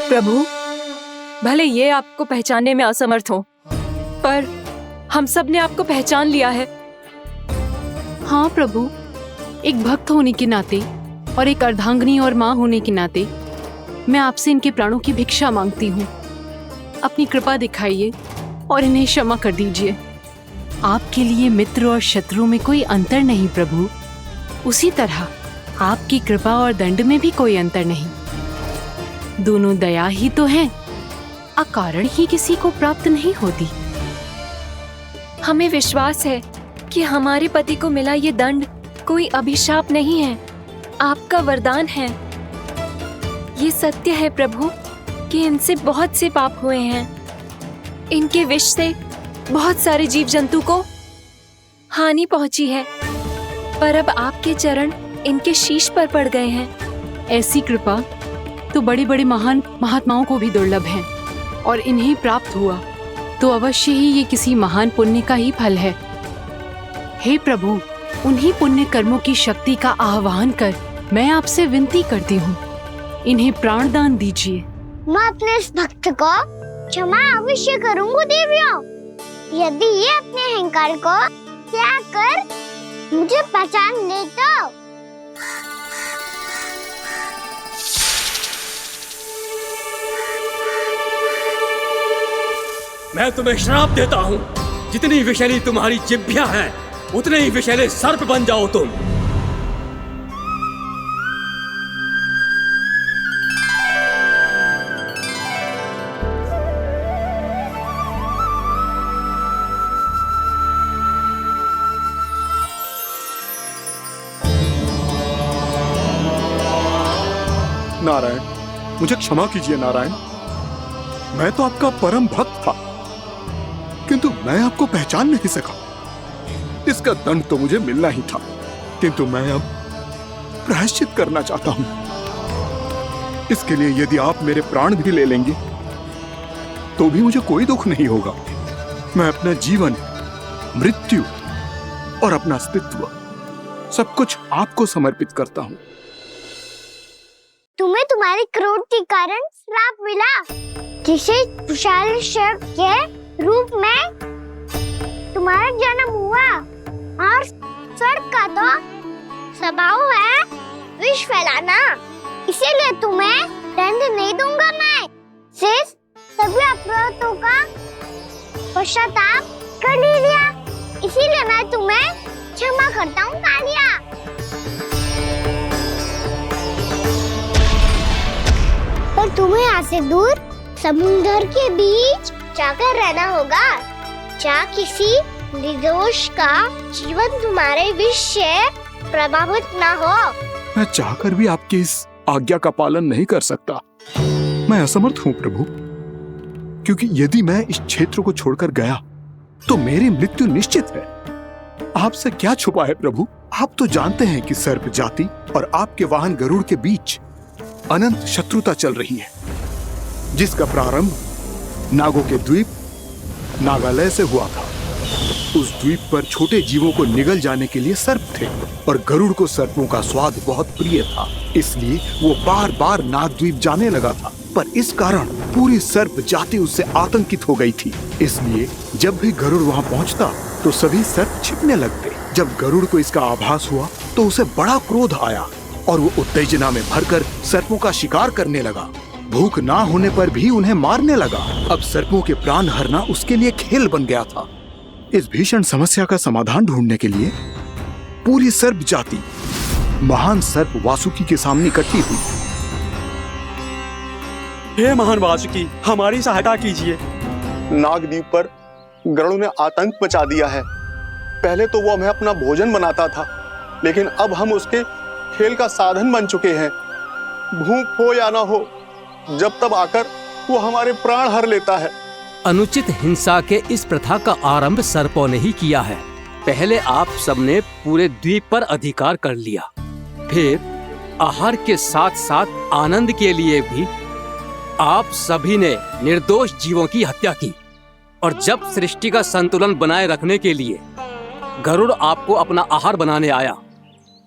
प्रभु, भले ये आपको पहचानने में असमर्थ हो, पर हम सब ने आपको पहचान लिया है। हाँ प्रभु, एक भक्त होने के नाते और एक अर्धांगिनी और माँ होने के नाते मैं आपसे इनके प्राणों की भिक्षा मांगती हूँ। अपनी कृपा दिखाइए और इन्हें क्षमा कर दीजिए। आपके लिए मित्र और शत्रु में कोई अंतर नहीं प्रभु। उसी तरह आपकी कृपा और दंड में भी कोई अंतर नहीं। दोनों दया ही तो हैं, अकारण ही किसी को प्राप्त नहीं होती। हमें विश्वास है कि हमारे पति को मिला ये दंड कोई अभिशाप नहीं है, आपका वरदान है। ये सत्य है प्रभु कि इनसे बहुत से पाप हुए हैं। इनके विष से बहुत सारे जीव जंतु को हानि पहुंची है, पर अब आपके चरण इनके शीश पर पड़ गए हैं। ऐसी कृपा तो बड़े बड़े महान महात्माओं को भी दुर्लभ है, और इन्हें प्राप्त हुआ तो अवश्य ही ये किसी महान पुण्य का ही फल है। हे प्रभु, उन्हीं पुण्य कर्मों की शक्ति का आह्वान कर मैं आपसे विनती करती हूँ, इन्हें प्राण दान दीजिए। मैं अपने इस भक्त को क्षमा अवश्य करूंगा देवियों, यदि ये अपने अहंकार को त्याग कर मुझे पहचान ले तो। मैं तुम्हें श्राप देता हूँ, जितनी विषैली तुम्हारी जिह्वा है उतने ही विषैले सर्प बन जाओ तुम। नारायण, मुझे क्षमा कीजिए नारायण। मैं तो आपका परम भक्त था, किंतु मैं आपको पहचान नहीं सका। इसका दंड तो मुझे मिलना ही था, किंतु मैं अब प्रायश्चित करना चाहता हूं। इसके लिए यदि आप मेरे प्राण भी ले लेंगे तो भी मुझे कोई दुख नहीं होगा। मैं अपना जीवन, मृत्यु और अपना अस्तित्व सब कुछ आपको समर्पित करता हूं। तुम्हें तुम्हारी क्रोध के कारण श्राप मिला, जिसे विशाल सर्प के रूप में तुम्हारा जन्म हुआ, और सर्प का तो स्वभाव है विष फैलाना। इसीलिए तुम्हें दंड नहीं दूंगा मैं, सिर्फ सभी अपराधों का पश्चाताप कर लिया। इसीलिए मैं तुम्हें क्षमा करता हूँ कालिया। पर तुम्हें यहाँ से दूर समुद्र के बीच जाकर रहना होगा, जहाँ किसी निर्दोष का जीवन तुम्हारे विष से प्रभावित ना हो। मैं चाहकर भी आपकी इस आज्ञा का पालन नहीं कर सकता। मैं असमर्थ हूँ प्रभु, क्योंकि यदि मैं इस क्षेत्र को छोड़कर गया तो मेरी मृत्यु निश्चित है। आपसे क्या छुपा है प्रभु? आप तो जानते हैं कि सर्प जाति और आपके वाहन गरुड़ के बीच अनंत शत्रुता चल रही है, जिसका प्रारंभ नागों के द्वीप नागालय से हुआ था। उस द्वीप पर छोटे जीवों को निगल जाने के लिए सर्प थे, और गरुड़ को सर्पों का स्वाद बहुत प्रिय था, इसलिए वो बार बार नाग द्वीप जाने लगा था। पर इस कारण पूरी सर्प जाति उससे आतंकित हो गई थी। इसलिए जब भी गरुड़ वहां पहुंचता तो सभी सर्प छिपने लगते। जब गरुड़ को इसका आभास हुआ तो उसे बड़ा क्रोध आया और वो उत्तेजना में भरकर सर्पों का शिकार करने लगा। भूख ना होने पर भी उन्हें मारने लगा। अब सर्पों के प्राण हरना उसके लिए खेल बन गया था। इस भीषण समस्या का समाधान ढूंढने के लिए पूरी सर्प जाति महान सर्प वासुकी के सामने इकट्ठी हुई। हे महान वासुकी, हमारी सहायता कीजिए। नागद्वीप पर गरुड़ ने आतंक मचा दिया है। पहले तो वो हमें अपना भोजन बनाता था, लेकिन अब हम उसके खेल का साधन बन चुके हैं। भूख हो या ना हो, जब तब आकर वो हमारे प्राण हर लेता है। अनुचित हिंसा के इस प्रथा का आरंभ सर्पों ने ही किया है। पहले आप सबने पूरे द्वीप पर अधिकार कर लिया, फिर आहार के साथ साथ आनंद के लिए भी आप सभी ने निर्दोष जीवों की हत्या की। और जब सृष्टि का संतुलन बनाए रखने के लिए गरुड़ आपको अपना आहार बनाने आया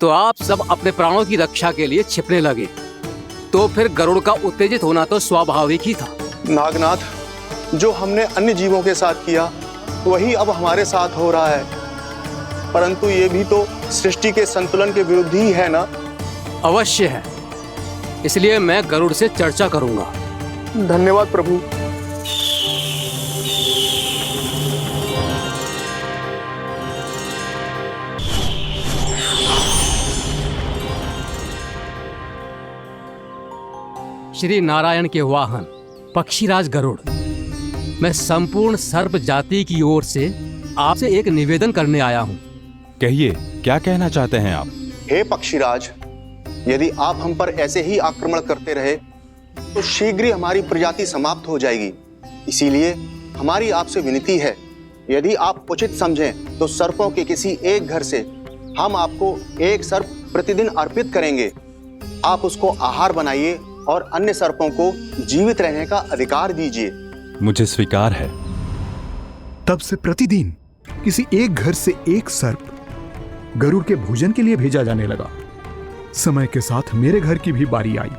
तो आप सब अपने प्राणों की रक्षा के लिए छिपने लगे। तो फिर गरुड़ का उत्तेजित होना तो स्वाभाविक ही था। नागनाथ, जो हमने अन्य जीवों के साथ किया वही अब हमारे साथ हो रहा है, परंतु ये भी तो सृष्टि के संतुलन के विरुद्ध ही है ना? अवश्य है, इसलिए मैं गरुड़ से चर्चा करूंगा। धन्यवाद प्रभु। श्री नारायण के वाहन पक्षीराज गरुड़, मैं संपूर्ण सर्प जाति की ओर से आपसे एक निवेदन करने आया हूँ। कहिए, क्या कहना चाहते हैं आप? हे पक्षीराज, यदि आप हम पर ऐसे ही आक्रमण करते रहे तो शीघ्र ही हमारी प्रजाति समाप्त हो जाएगी। इसीलिए हमारी आपसे विनती है, यदि आप उचित समझें तो सर्पों के किसी एक घर से हम आपको एक सर्प प्रतिदिन अर्पित करेंगे। आप उसको आहार बनाइए और अन्य सर्पों को जीवित रहने का अधिकार दीजिए। मुझे स्वीकार है। तब से प्रतिदिन किसी एक घर से एक सर्प गरुड़ के भोजन के लिए भेजा जाने लगा। समय के साथ मेरे घर की भी बारी आई,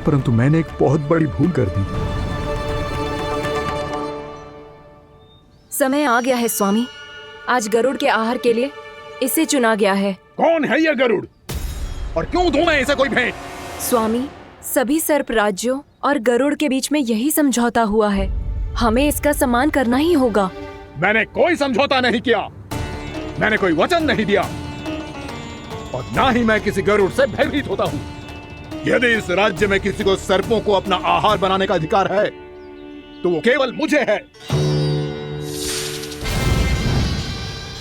परंतु मैंने एक बहुत बड़ी भूल कर दी। समय आ गया है स्वामी, आज गरुड़ के आहार के लिए इसे चुना गया है। कौन है यह गरुड़ और क्यों दूं मैं इसे कोई भेंट? स्वामी, सभी सर्प राज्यों और गरुड़ के बीच में यही समझौता हुआ है, हमें इसका सम्मान करना ही होगा। मैंने कोई समझौता नहीं किया, मैंने कोई वचन नहीं दिया और ना ही मैं किसी गरुड़ से भयभीत होता हूँ। यदि इस राज्य में किसी को सर्पों को अपना आहार बनाने का अधिकार है तो वो केवल मुझे है।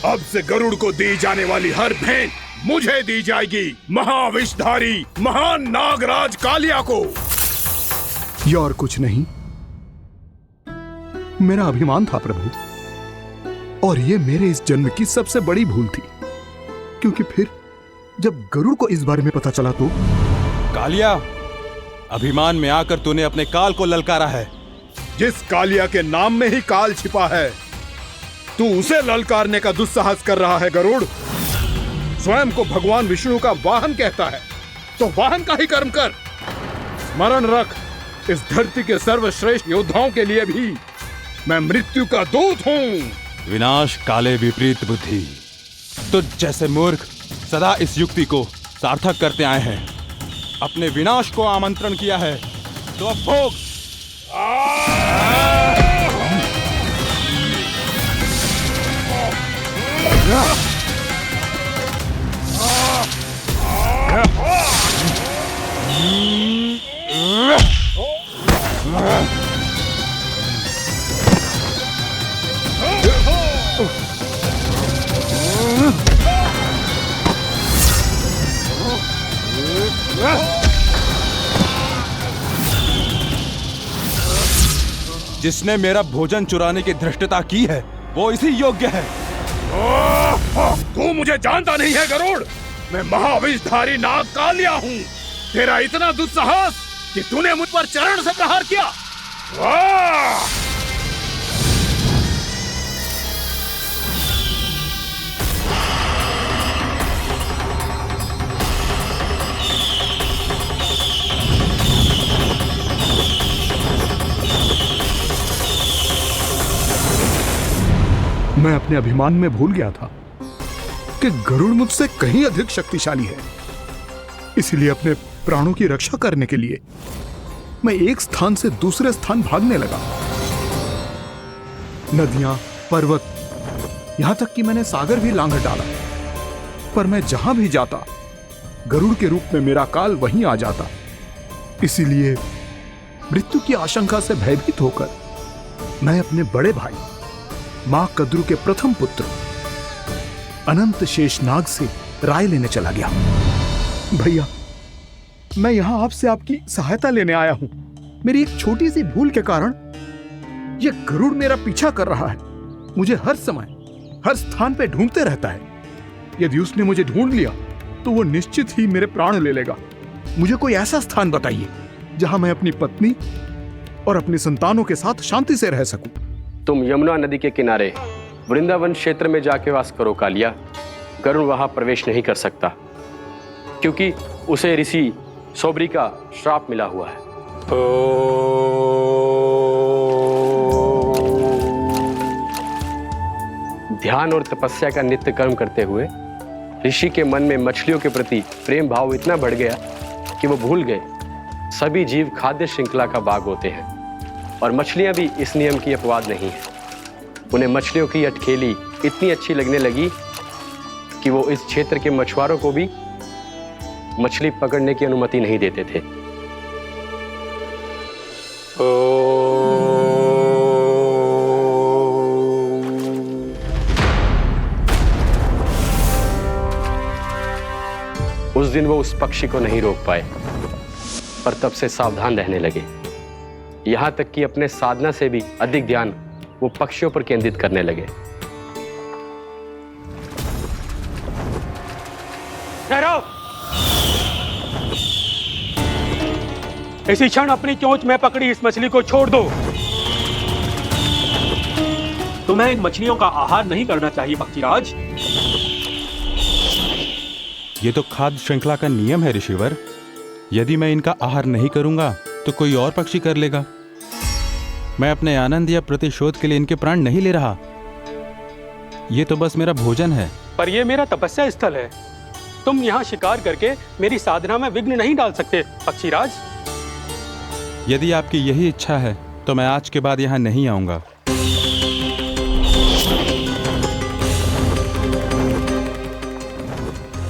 अब से गरुड़ को दी जाने वाली हर भेंट मुझे दी जाएगी, महाविषधारी महान नागराज कालिया को। ये और कुछ नहीं, मेरा अभिमान था प्रभु, और ये मेरे इस जन्म की सबसे बड़ी भूल थी, क्योंकि फिर जब गरुड़ को इस बारे में पता चला तो। कालिया, अभिमान में आकर तूने अपने काल को ललकारा है। जिस कालिया के नाम में ही काल छिपा है, तू उसे ललकारने का दुस्साहस कर रहा है गरुड़। स्वयं को भगवान विष्णु का वाहन कहता है तो वाहन का ही कर्म कर। स्मरण रख, इस धरती के सर्वश्रेष्ठ योद्धाओं के लिए भी मैं मृत्यु का दूत हूँ। विनाश काले विपरीत बुद्धि। तुझ जैसे मूर्ख सदा इस युक्ति को सार्थक करते आए हैं। अपने विनाश को आमंत्रण किया है तो अब भोग। जिसने मेरा भोजन चुराने की धृष्टता की है वो इसी योग्य है। तू मुझे जानता नहीं है गरुड़, मैं महाविषधारी नाग कालिया हूँ। तेरा इतना दुस्साहस कि तूने मुझ पर चरण से प्रहार किया। मैं अपने अभिमान में भूल गया था कि गरुड़ मुझसे कहीं अधिक शक्तिशाली है। इसलिए अपने प्राणों की रक्षा करने के लिए मैं एक स्थान से दूसरे स्थान भागने लगा। नदियां, पर्वत, यहां तक कि मैंने सागर भी लांघ डाला, पर मैं जहां भी जाता गरुड़ के रूप में मेरा काल वहीं आ जाता। इसीलिए मृत्यु की आशंका से भयभीत होकर मैं अपने बड़े भाई मां कद्रू के प्रथम पुत्र अनंत शेषनाग से राय लेने चला गया। भैया, मैं यहां आपसे आपकी सहायता लेने आया हूं। मेरी एक छोटी सी भूल के कारण यह गरुड़ मेरा पीछा कर रहा है। मुझे हर समय हर स्थान पे ढूंढते रहता है। यदि उसने मुझे ढूंढ लिया तो वो निश्चित ही मेरे प्राण ले लेगा। मुझे कोई ऐसा स्थान बताइए जहां मैं अपनी पत्नी और अपनी संतानों के साथ शांति से रह सकूं। तुम यमुना नदी के किनारे वृंदावन क्षेत्र में जाके वास करो कालिया। गरुड़ वहां प्रवेश नहीं कर सकता क्योंकि उसे ऋषि सोबरी का श्राप मिला हुआ है। ध्यान और तपस्या का नित्य कर्म करते हुए ऋषि के मन में मछलियों के प्रति प्रेम भाव इतना बढ़ गया कि वो भूल गए सभी जीव खाद्य श्रृंखला का भाग होते हैं और मछलियां भी इस नियम की अपवाद नहीं है। उन्हें मछलियों की अटखेली इतनी अच्छी लगने लगी कि वो इस क्षेत्र के मछुआरों को भी मछली पकड़ने की अनुमति नहीं देते थे। उस दिन वो उस पक्षी को नहीं रोक पाए, पर तब से सावधान रहने लगे। यहां तक कि अपने साधना से भी अधिक ध्यान वो पक्षियों पर केंद्रित करने लगे। ठहरो! इसी क्षण अपनी चोंच में पकड़ी इस मछली को छोड़ दो। तुम्हें इन मछलियों का आहार नहीं करना चाहिए पक्षीराज। ये तो खाद्य श्रृंखला का नियम है ऋषिवर। यदि मैं इनका आहार नहीं करूंगा तो कोई और पक्षी कर लेगा। मैं अपने आनंद या प्रतिशोध के लिए इनके प्राण नहीं ले रहा। ये तो बस मेरा भोजन है। पर यह मेरा तपस्या स्थल है। तुम यहाँ शिकार करके मेरी साधना में विघ्न नहीं डाल सकते पक्षीराज। यदि आपकी यही इच्छा है तो मैं आज के बाद यहाँ नहीं आऊंगा।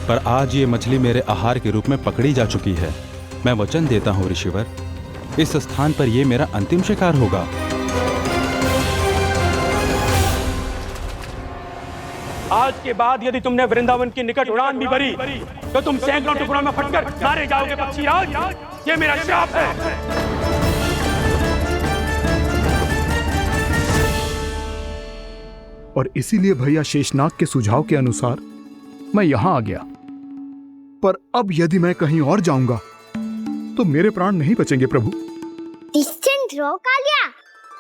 पर आज ये मछली मेरे आहार के रूप में पकड़ी जा चुकी है। मैं वचन देता हूँ ऋषिवर, इस स्थान पर यह मेरा अंतिम शिकार होगा। आज के बाद यदि तुमने वृंदावन की निकट उड़ान भी भरी तो तुम सैकड़ों टुकड़ों में फटकर मारे जाओगे पक्षीराज। ये मेरा श्राप है। और इसीलिए भैया शेषनाग के सुझाव के अनुसार मैं यहां आ गया। पर अब यदि मैं कहीं और जाऊंगा तो मेरे प्राण नहीं बचेंगे प्रभु। निश्चिंत रहो कालिया,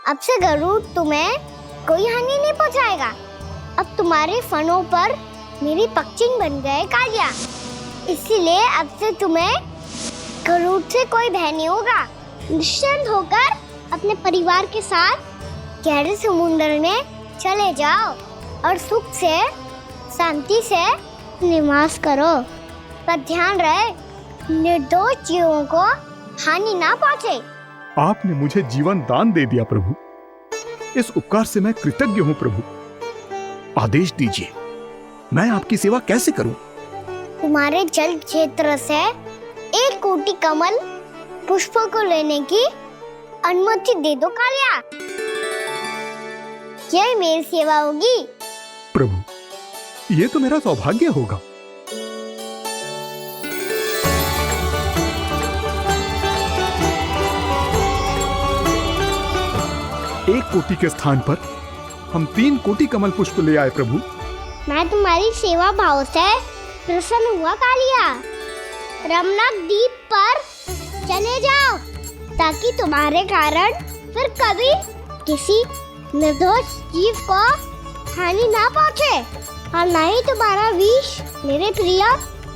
अब से गरुड़ तुम्हें कोई हानि नहीं पहुंचाएगा। अब तुम्हारे फनों पर मेरी पक्षिंग बन गए कालिया, इसीलिए अब से तुम्हें गरुड़ से कोई भय नहीं होगा। निश्चिंत होकर अपने परिवार के साथ गहरे समुद्र में चले जाओ और सुख से शांति से निवास करो। पर ध्यान रहे निर्दोष जीवों को हानि ना पहुंचे। आपने मुझे जीवन दान दे दिया प्रभु, इस उपकार से मैं कृतज्ञ हूँ प्रभु। आदेश दीजिए, मैं आपकी सेवा कैसे करूं? तुम्हारे जल क्षेत्र से 1 कोटि कमल पुष्पों को लेने की अनुमति दे दो कालिया। यह मेरी सेवा होगी। प्रभु, ये तो मेरा सौभाग्य होगा। 1 कोटि के स्थान पर हम 3 कोटि कमल पुष्प ले आए प्रभु। मैं तुम्हारी सेवा भाव से प्रसन्न हुआ कालिया। रमणक द्वीप पर चले जाओ ताकि तुम्हारे कारण फिर कभी किसी निर्दोष जीव को हानि ना पहुंचे और न ही तुम्हारा विष मेरे प्रिय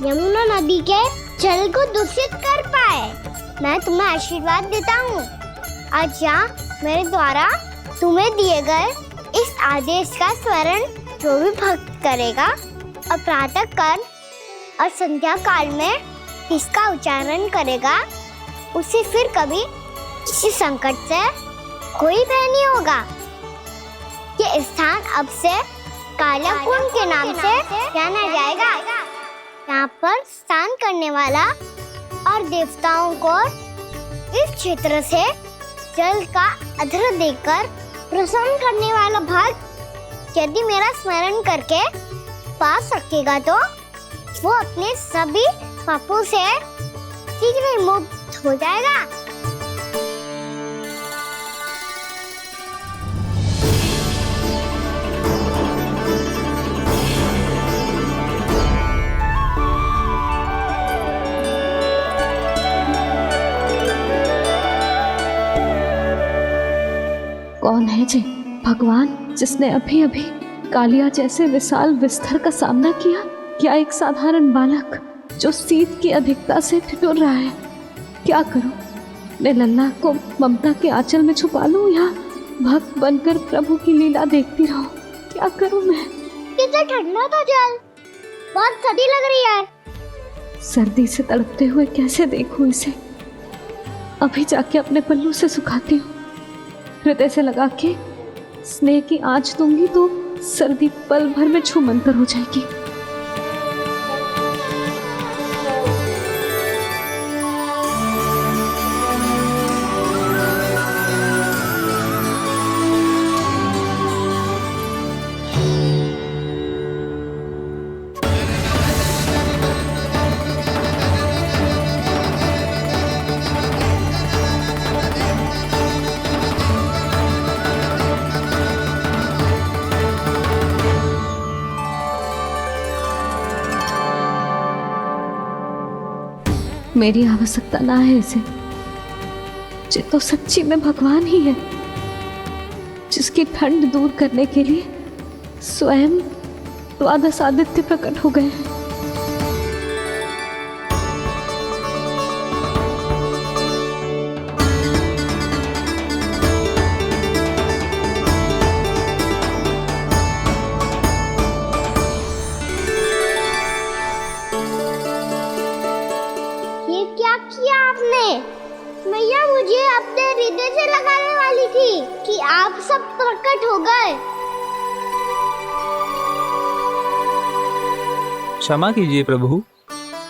यमुना नदी के जल को दूषित कर पाए। मैं तुम्हें आशीर्वाद देता हूँ। आज यहाँ मेरे द्वारा तुम्हें दिए गए इस आदेश का स्मरण जो भी भक्त करेगा और प्रातः काल और संध्या काल में इसका उच्चारण करेगा, उसे फिर कभी किसी संकट से कोई भय नहीं होगा। ये स्थान अब से कालियाकुंड के नाम से जाना जाएगा। यहाँ पर स्नान करने वाला और देवताओं को इस क्षेत्र से जल का अर्घ्य देकर प्रसन्न करने वाला भक्त यदि मेरा स्मरण करके पास रखेगा तो वो अपने सभी पापों से शीघ्र ही मुक्त हो जाएगा। कौन है जी भगवान जिसने अभी अभी कालिया जैसे विशाल विस्तर का सामना किया? क्या एक साधारण बालक जो शीत की अधिकता से ठिठुर रहा है? क्या करूं? मैं लल्ला को ममता के आंचल में छुपा लूं या भक्त बनकर प्रभु की लीला देखती रहूं? क्या करूं मैं? कितना ठंडा था जल, बहुत सर्दी लग रही है। सर्दी से तड़पते हुए कैसे देखूं इसे? अभी जाके अपने पल्लू से सुखाती हूँ, हृदय से लगा के स्नेह की आंच दूंगी तो सर्दी पल भर में छूमंतर हो जाएगी। मेरी आवश्यकता ना है इसे, ये तो सच्ची में भगवान ही है जिसकी ठंड दूर करने के लिए स्वयं द्वादश आदित्य प्रकट हो गए हैं। किया आपने? मैया मुझे अपने हृदय से लगाने वाली थी कि आप सब प्रकट हो गए। क्षमा कीजिए प्रभु,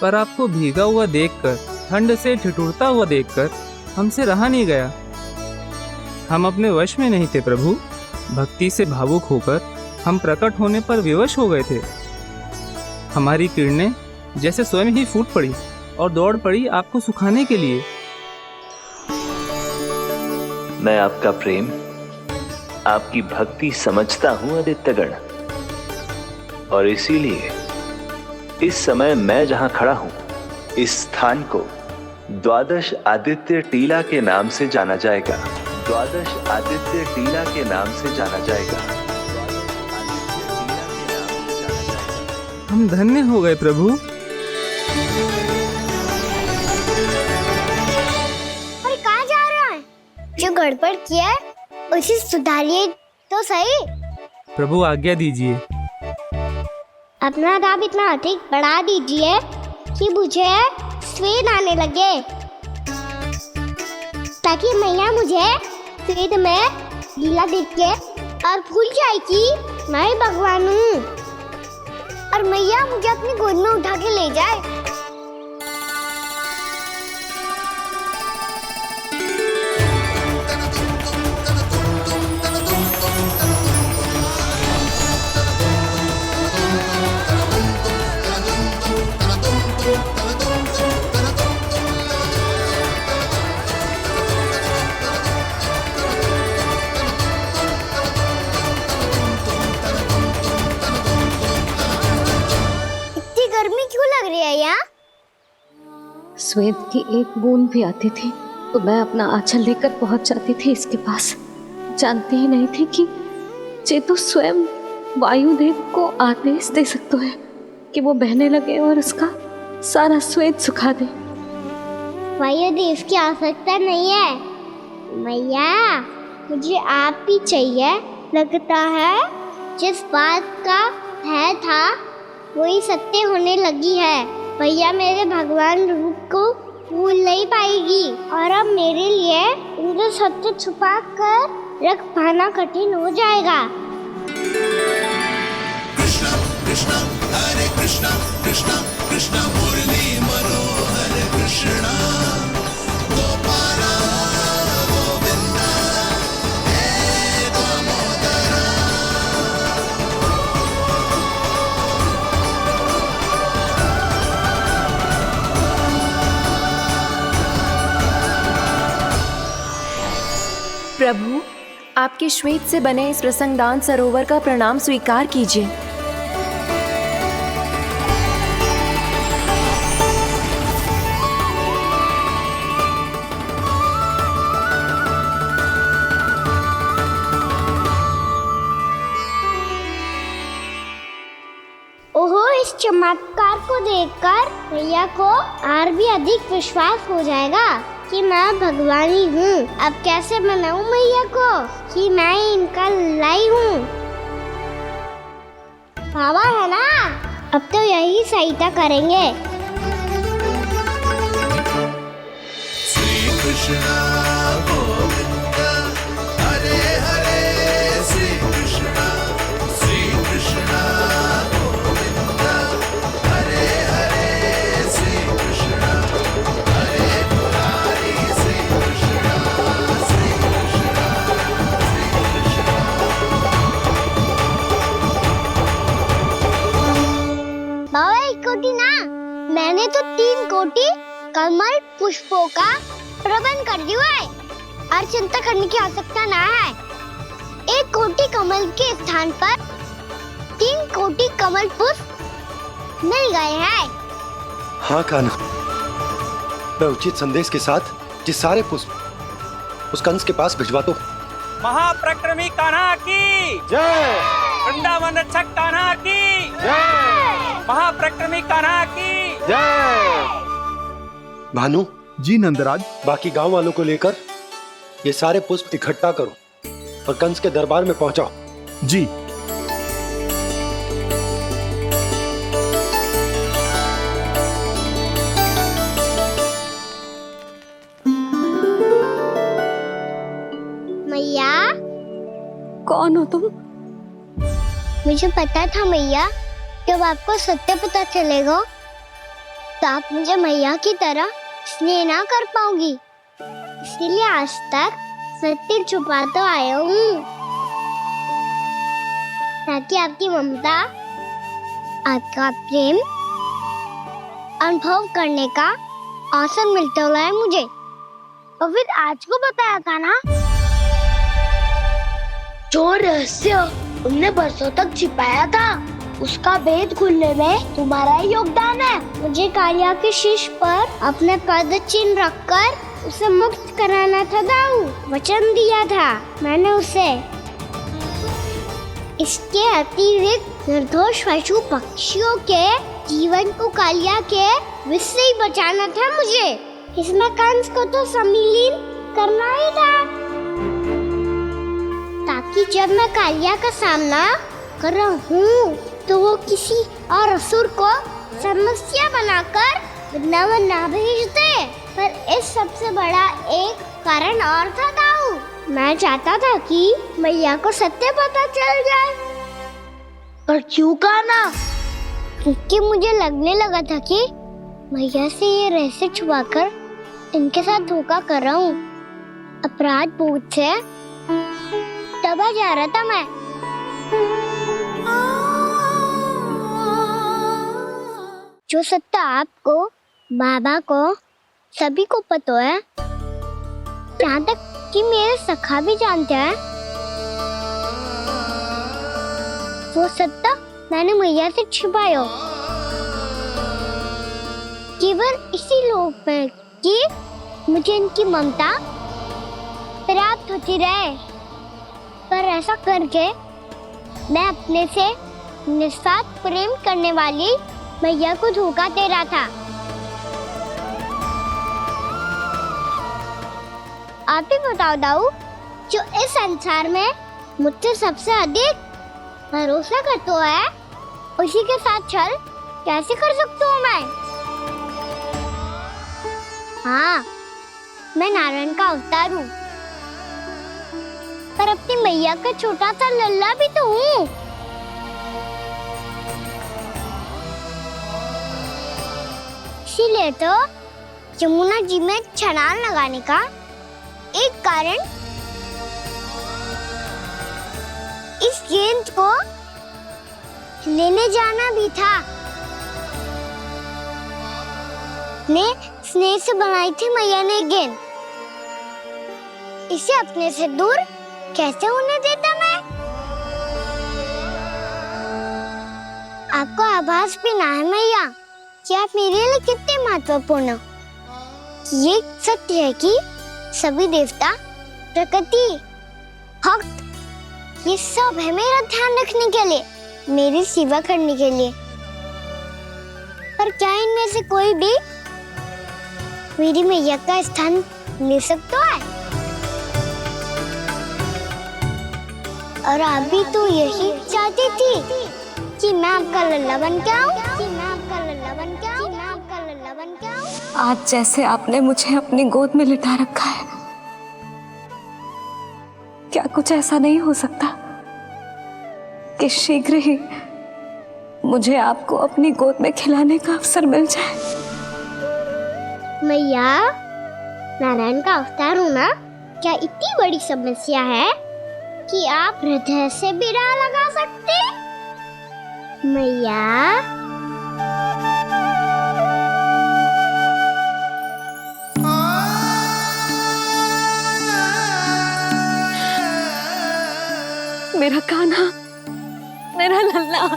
पर आपको भीगा हुआ देखकर, ठंड से ठिठुरता हुआ देखकर हमसे रहा नहीं गया। हम अपने वश में नहीं थे प्रभु। भक्ति से भावुक होकर हम प्रकट होने पर विवश हो गए थे। हमारी किरणें जैसे स्वयं ही फूट पड़ी और दौड़ पड़ी आपको सुखाने के लिए। मैं आपका प्रेम, आपकी भक्ति समझता हूं आदित्यगण, और इसीलिए इस समय मैं जहां खड़ा हूं, इस स्थान को द्वादश आदित्य टीला के नाम से जाना जाएगा। द्वादश आदित्य टीला के नाम से जाना जाएगा। हम धन्य हो गए प्रभु। अरे कहाँ जा रहा है? जो गड़बड़ किया है उसे सुधारिए तो सही। प्रभु आज्ञा दीजिए। अपना दाब इतना अधिक बढ़ा दीजिए कि मुझे स्वेद आने लगे, ताकि मैया मुझे स्वेद में लीला देख के और भूल जाए कि मैं भगवान हूँ, और मैया मुझे अपनी गोद में उठा के ले जाए। स्वेद की एक बूंद भी आती थी तो मैं अपना आंचल लेकर पहुंच जाती थी इसके पास। जानती ही नहीं थी कि चेतु स्वयं वायुदेव को आदेश दे सकता है कि वो बहने लगे और उसका सारा स्वेद सुखा दे। वायुदेव की आवश्यकता नहीं है मैया, मुझे आप ही चाहिए। लगता है जिस बात का है था वही सत्य होने लगी है। भैया मेरे भगवान रूप को भूल नहीं पाएगी और अब मेरे लिए उनके सत्य छुपा कर रख पाना कठिन हो जाएगा। कृष्णा कृष्णा हरे कृष्णा कृष्णा कृष्णा मुरली मनोहर कृष्णा गोपाला गोविंदा हे दामोदरा। प्रभु, आपके श्वेत से बने इस रसंगदान सरोवर का प्रणाम स्वीकार कीजिए। ओहो, इस चमत्कार को देखकर भैया को और भी अधिक विश्वास हो जाएगा कि मैं भगवानी हूँ। अब कैसे मनाऊं मैया को कि मैं इनका लाई हूँ। बाबा है ना, अब तो यही सहायता करेंगे। श्री कृष्णा गोविंदा हरे हरे श्री कृष्णा गोविंदा हरे हरे श्री कृष्णा हरे मुरारी श्री कृष्णा श्री कृष्णा श्री कृष्णा। बाबा एक कोटी ना, मैंने तो 3 कोटी कमल पुष्पों का प्रबंध कर दिया है और चिंता करने की आवश्यकता ना है। 1 कोटी कमल के स्थान पर 3 कोटी कमल पुष्प मिल गए हैं। हाँ कान्हा, मैं उचित संदेश के साथ ये सारे पुष्प उस कंस के पास भिजवा दो। महाप्रक्रमी कान्हा की जय। वृंदावन रक्षक कान्हा की जय। महाप्रक्रमी कान्हा की जय। भानु जी नंदराज, बाकी गांव वालों को लेकर ये सारे पुष्प इकट्ठा करो और कंस के दरबार में पहुंचाओ। जी। मैया, कौन हो तुम? मुझे पता था मैया, जब आपको सत्य पता चलेगा तो आप मुझे मैया की तरह स्नेह ना कर पाओगी, इसलिए आज तक सत्य छुपा तो आया हूँ ताकि आपकी ममता, आपका प्रेम अनुभव करने का अवसर मिलता रहा है मुझे। और फिर आज को बताया था ना, जो रहस्य तुमने बरसों तक छिपाया था उसका भेद खुलने में तुम्हारा ही योगदान है। मुझे कालिया के शीश पर अपने पद चिन्ह रखकर उसे मुक्त कराना था दाऊ, वचन दिया था मैंने उसे। इसके अतिरिक्त निर्दोष पशु पक्षियों के जीवन को कालिया के विष से ही बचाना था मुझे। इसमें कंस को तो सम्मिलित करना ही था ताकि जब मैं कालिया का सामना कर रहा हूँ तो वो किसी और असुर को समस्या बनाकर वृंदावन ना भेज दे। पर इस सबसे बड़ा एक कारण और था दाऊ, मैं चाहता था कि मैया को सत्य पता चल जाए। पर क्यों कहा ना? क्योंकि मुझे लगने लगा था कि मैया से ये रहस्य छुपाकर इनके साथ धोखा कर रहा हूँ। अपराध बोझ से दबा जा रहा था मैं। जो सत्य आपको, बाबा को, सभी को पता है, यहाँ तक कि मेरे सखा भी जानते हैं, वो सत्य मैंने मैया से छिपाया केवल इसी लोक में कि मुझे इनकी ममता प्राप्त होती रहे। पर ऐसा करके मैं अपने से निस्वार्थ प्रेम करने वाली मैया को धोखा दे रहा था। आप ही बताओ दाऊ, जो इस संसार में मुझसे सबसे अधिक भरोसा करता है, उसी के साथ छल कैसे कर सकता हूँ मैं? हाँ, मैं नारायण का अवतार हूँ, पर अपनी मैया का छोटा सा लल्ला भी तो हूँ। इसीलिए तो यमुना जी में छलांग लगाने का एक कारण इस गेंद को लेने जाना भी था। स्नेह से बनाई थी मैया ने गेंद, इसे अपने से दूर कैसे होने देता मैं? आपको आभास भी ना है मैया कि आप मेरे लिए कितने महत्वपूर्ण हो। ये सत्य है कि सभी देवता, प्रकृति, भक्त, ये सब है मेरा ध्यान रखने के लिए, मेरी सेवा करने के लिए। पर क्या इनमें से कोई भी मेरी मैया का स्थान ले सकता है? और आप भी तो यही चाहती थी कि मैं आपका लल्ला बन के आऊं, आज जैसे आपने मुझे अपनी गोद में लिटा रखा है, क्या कुछ ऐसा नहीं हो सकता कि शीघ्र ही मुझे आपको अपनी गोद में खिलाने का अवसर मिल जाए? मैया, नारायण का अवतार होना क्या इतनी बड़ी समस्या है कि आप हृदय से भी राह लगा सकते? मैया, मेरा कान्हा, मेरा लल्ला।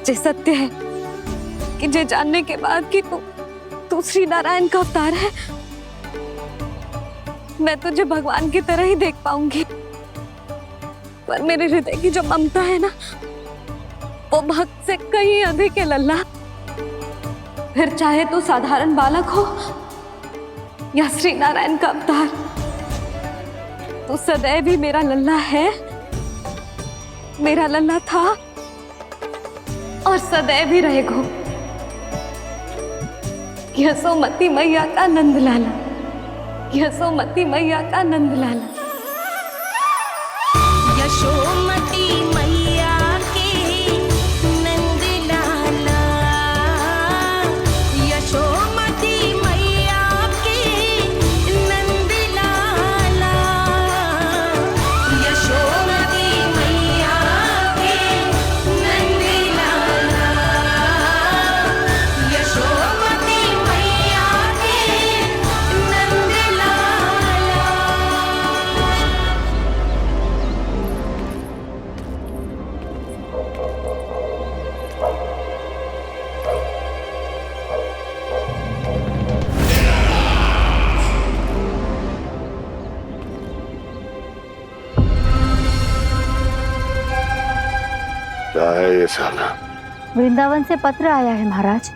जे सत्य है कि जे जानने के बाद कि तू श्री नारायण का अवतार है, मैं तुझे भगवान की तरह ही देख पाऊंगी। पर मेरे हृदय की जो ममता है ना, वो भक्त से कहीं अधिक है लल्ला। फिर चाहे तू साधारण बालक हो या श्री नारायण का अवतार, तू सदैव ही मेरा लल्ला है, मेरा लल्ला था और सदैव ही रहेगा। यशोमती मैया का नंद लाला, यशोमती मैया का नंद लाला। यशोमती मैया के नंद लाला, यशोमती मैया के नंद लाला, यशोमती मैया के नंद लाला, यशोमती मैया के नंद लाला। क्या है ये साला? वृंदावन से पत्र आया है महाराज।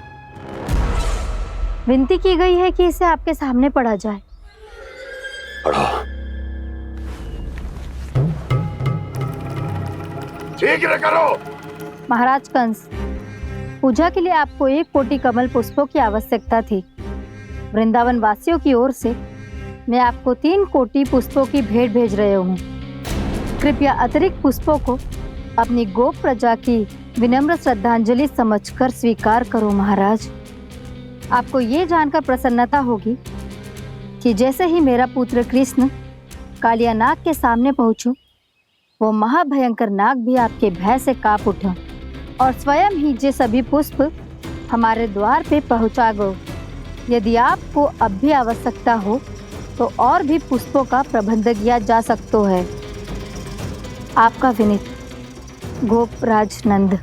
विनती की गई है कि इसे आपके सामने पढ़ा जाए। पढ़ो। शीघ्र करो। महाराज कंस, पूजा के लिए आपको 1 कोटि कमल पुष्पों की आवश्यकता थी। वृंदावन वासियों की ओर से मैं आपको 3 कोटि पुष्पों की भेंट भेज रहे हूँ। कृपया अतिरिक्त पुष्पों को अपनी गोप प्रजा की विनम्र श्रद्धांजलि समझकर स्वीकार करो महाराज। आपको ये जानकर प्रसन्नता होगी कि जैसे ही मेरा पुत्र कृष्ण कालिया नाग के सामने पहुंचो, वो महाभयंकर नाग भी आपके भय से कांप उठा और स्वयं ही ये सभी पुष्प हमारे द्वार पे पहुंचा गए। यदि आपको अब भी आवश्यकता हो तो और भी पुष्पों का प्रबंध किया जा सकता है। आपका विनीत गोपराज नंद।